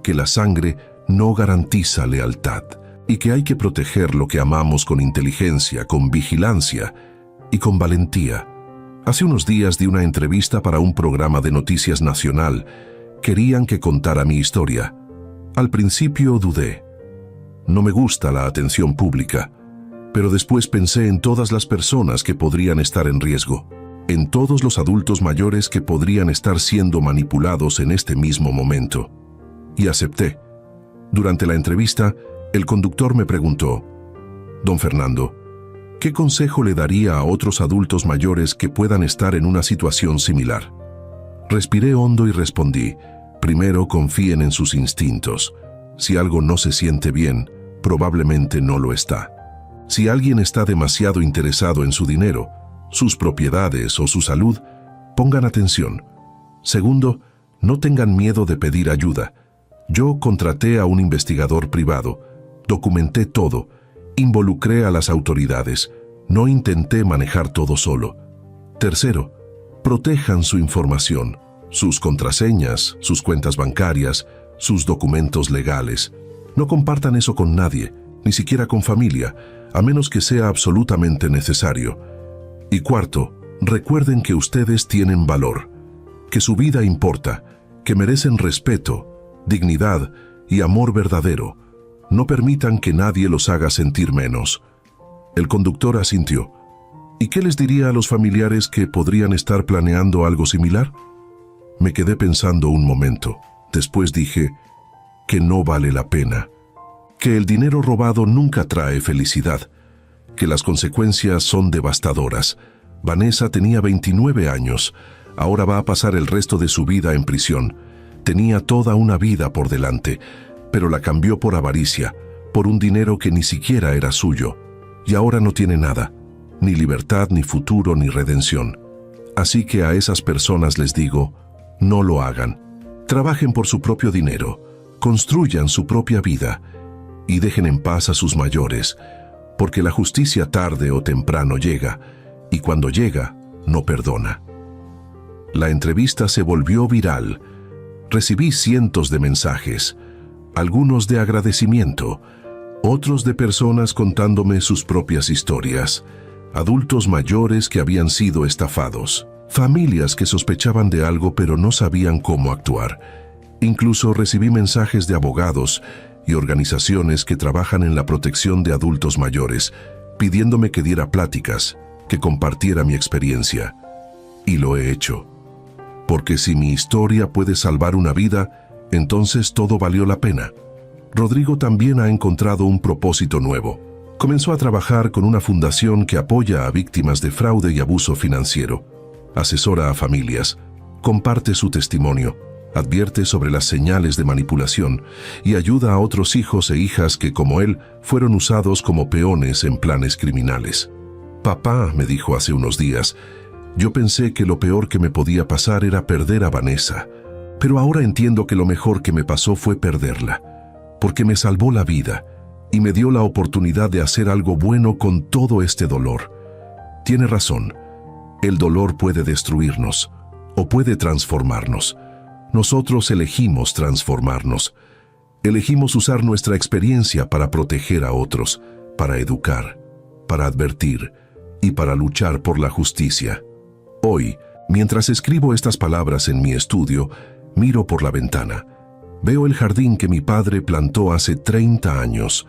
que la sangre no garantiza lealtad, y que hay que proteger lo que amamos con inteligencia, con vigilancia y con valentía. Hace unos días di una entrevista para un programa de noticias nacional. Querían que contara mi historia. Al principio dudé. No me gusta la atención pública, pero después pensé en todas las personas que podrían estar en riesgo, en todos los adultos mayores que podrían estar siendo manipulados en este mismo momento. Y acepté. Durante la entrevista, el conductor me preguntó: «Don Fernando, ¿qué consejo le daría a otros adultos mayores que puedan estar en una situación similar?». Respiré hondo y respondí: «Primero confíen en sus instintos. Si algo no se siente bien, probablemente no lo está. Si alguien está demasiado interesado en su dinero, sus propiedades o su salud, pongan atención. Segundo, no tengan miedo de pedir ayuda. Yo contraté a un investigador privado, documenté todo, involucré a las autoridades, no intenté manejar todo solo. Tercero, protejan su información, sus contraseñas, sus cuentas bancarias, sus documentos legales. No compartan eso con nadie, ni siquiera con familia, a menos que sea absolutamente necesario. Y cuarto, recuerden que ustedes tienen valor, que su vida importa, que merecen respeto, dignidad y amor verdadero. No permitan que nadie los haga sentir menos». El conductor asintió. ¿Y qué les diría a los familiares que podrían estar planeando algo similar? Me quedé pensando un momento. Después dije que no vale la pena, que el dinero robado nunca trae felicidad, que las consecuencias son devastadoras. Vanessa tenía 29 años, ahora va a pasar el resto de su vida en prisión. Tenía toda una vida por delante, pero la cambió por avaricia, por un dinero que ni siquiera era suyo, y ahora no tiene nada, ni libertad, ni futuro, ni redención. Así que a esas personas les digo, no lo hagan. Trabajen por su propio dinero, construyan su propia vida y dejen en paz a sus mayores, porque la justicia tarde o temprano llega, y cuando llega, no perdona. La entrevista se volvió viral. Recibí cientos de mensajes, algunos de agradecimiento, otros de personas contándome sus propias historias, adultos mayores que habían sido estafados, familias que sospechaban de algo pero no sabían cómo actuar. Incluso recibí mensajes de abogados y organizaciones que trabajan en la protección de adultos mayores, pidiéndome que diera pláticas, que compartiera mi experiencia. Y lo he hecho. Porque si mi historia puede salvar una vida, entonces todo valió la pena. Rodrigo también ha encontrado un propósito nuevo. Comenzó a trabajar con una fundación que apoya a víctimas de fraude y abuso financiero. Asesora a familias, comparte su testimonio, advierte sobre las señales de manipulación y ayuda a otros hijos e hijas que, como él, fueron usados como peones en planes criminales. Papá, me dijo hace unos días, yo pensé que lo peor que me podía pasar era perder a Vanessa, pero ahora entiendo que lo mejor que me pasó fue perderla, porque me salvó la vida y me dio la oportunidad de hacer algo bueno con todo este dolor. Tiene razón, el dolor puede destruirnos o puede transformarnos. Nosotros elegimos transformarnos. Elegimos usar nuestra experiencia para proteger a otros, para educar, para advertir y para luchar por la justicia. Hoy, mientras escribo estas palabras en mi estudio, miro por la ventana. Veo el jardín que mi padre plantó hace 30 años,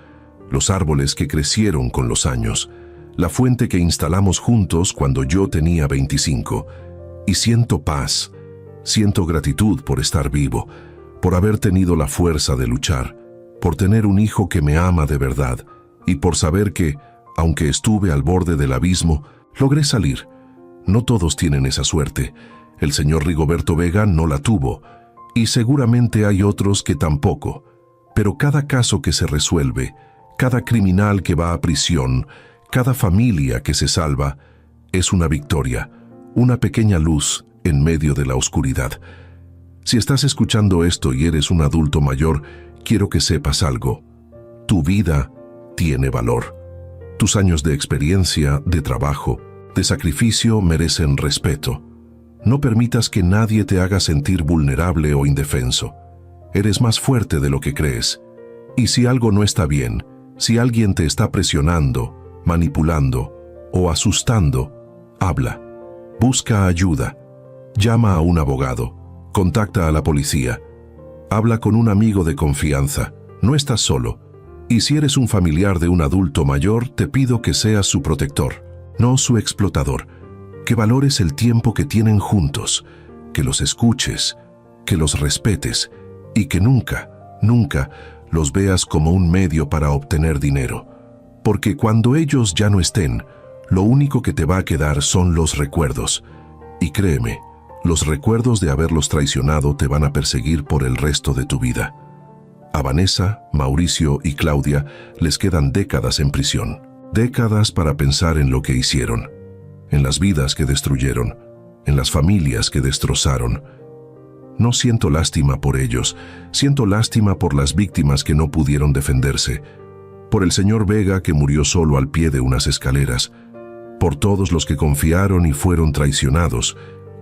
los árboles que crecieron con los años, la fuente que instalamos juntos cuando yo tenía 25, y siento paz, siento gratitud por estar vivo, por haber tenido la fuerza de luchar, por tener un hijo que me ama de verdad, y por saber que, aunque estuve al borde del abismo, logré salir. No todos tienen esa suerte. El señor Rigoberto Vega no la tuvo, y seguramente hay otros que tampoco. Pero cada caso que se resuelve, cada criminal que va a prisión, cada familia que se salva, es una victoria, una pequeña luz en medio de la oscuridad. Si estás escuchando esto y eres un adulto mayor, quiero que sepas algo. Tu vida tiene valor. Tus años de experiencia, de trabajo, de sacrificio merecen respeto. No permitas que nadie te haga sentir vulnerable o indefenso. Eres más fuerte de lo que crees. Y si algo no está bien, si alguien te está presionando, manipulando o asustando, habla. Busca ayuda. Llama a un abogado. Contacta a la policía. Habla con un amigo de confianza. No estás solo. Y si eres un familiar de un adulto mayor, te pido que seas su protector, no su explotador. Que valores el tiempo que tienen juntos, que los escuches, que los respetes y que nunca, nunca los veas como un medio para obtener dinero. Porque cuando ellos ya no estén, lo único que te va a quedar son los recuerdos. Y créeme, los recuerdos de haberlos traicionado te van a perseguir por el resto de tu vida. A Vanessa, Mauricio y Claudia les quedan décadas en prisión. Décadas para pensar en lo que hicieron, en las vidas que destruyeron, en las familias que destrozaron. No siento lástima por ellos, siento lástima por las víctimas que no pudieron defenderse, por el señor Vega que murió solo al pie de unas escaleras, por todos los que confiaron y fueron traicionados.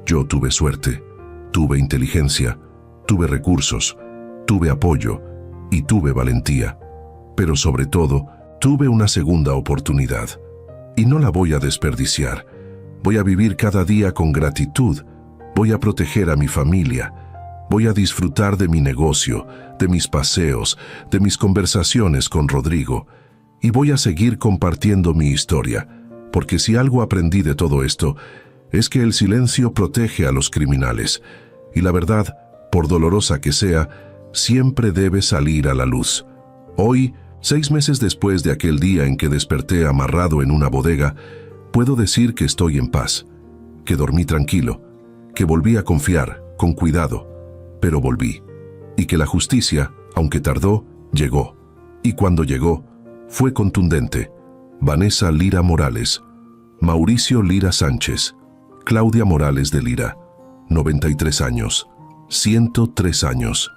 Yo tuve suerte, tuve inteligencia, tuve recursos, tuve apoyo y tuve valentía, pero sobre todo, tuve una segunda oportunidad, y no la voy a desperdiciar. Voy a vivir cada día con gratitud, voy a proteger a mi familia, voy a disfrutar de mi negocio, de mis paseos, de mis conversaciones con Rodrigo, y voy a seguir compartiendo mi historia, porque si algo aprendí de todo esto, es que el silencio protege a los criminales, y la verdad, por dolorosa que sea, siempre debe salir a la luz. Hoy, 6 meses después de aquel día en que desperté amarrado en una bodega, puedo decir que estoy en paz, que dormí tranquilo, que volví a confiar, con cuidado, pero volví, y que la justicia, aunque tardó, llegó, y cuando llegó, fue contundente. Vanessa Lira Morales, Mauricio Lira Sánchez, Claudia Morales de Lira, 93 años, 103 años,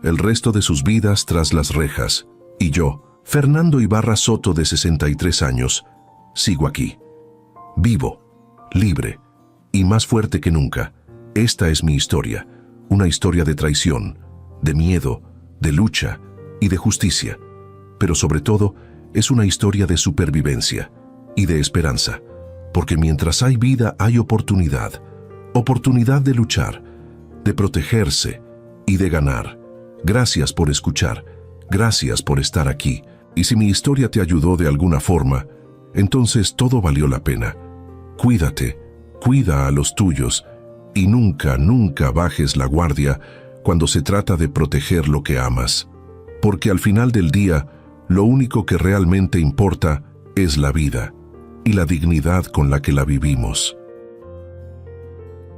el resto de sus vidas tras las rejas, y yo, Fernando Ibarra Soto, de 63 años, sigo aquí, vivo, libre y más fuerte que nunca. Esta es mi historia, una historia de traición, de miedo, de lucha y de justicia, pero sobre todo es una historia de supervivencia y de esperanza, porque mientras hay vida hay oportunidad, oportunidad de luchar, de protegerse y de ganar. Gracias por escuchar, gracias por estar aquí, y si mi historia te ayudó de alguna forma, entonces todo valió la pena. Cuídate, cuida a los tuyos, y nunca, nunca bajes la guardia cuando se trata de proteger lo que amas, porque al final del día, lo único que realmente importa es la vida y la dignidad con la que la vivimos.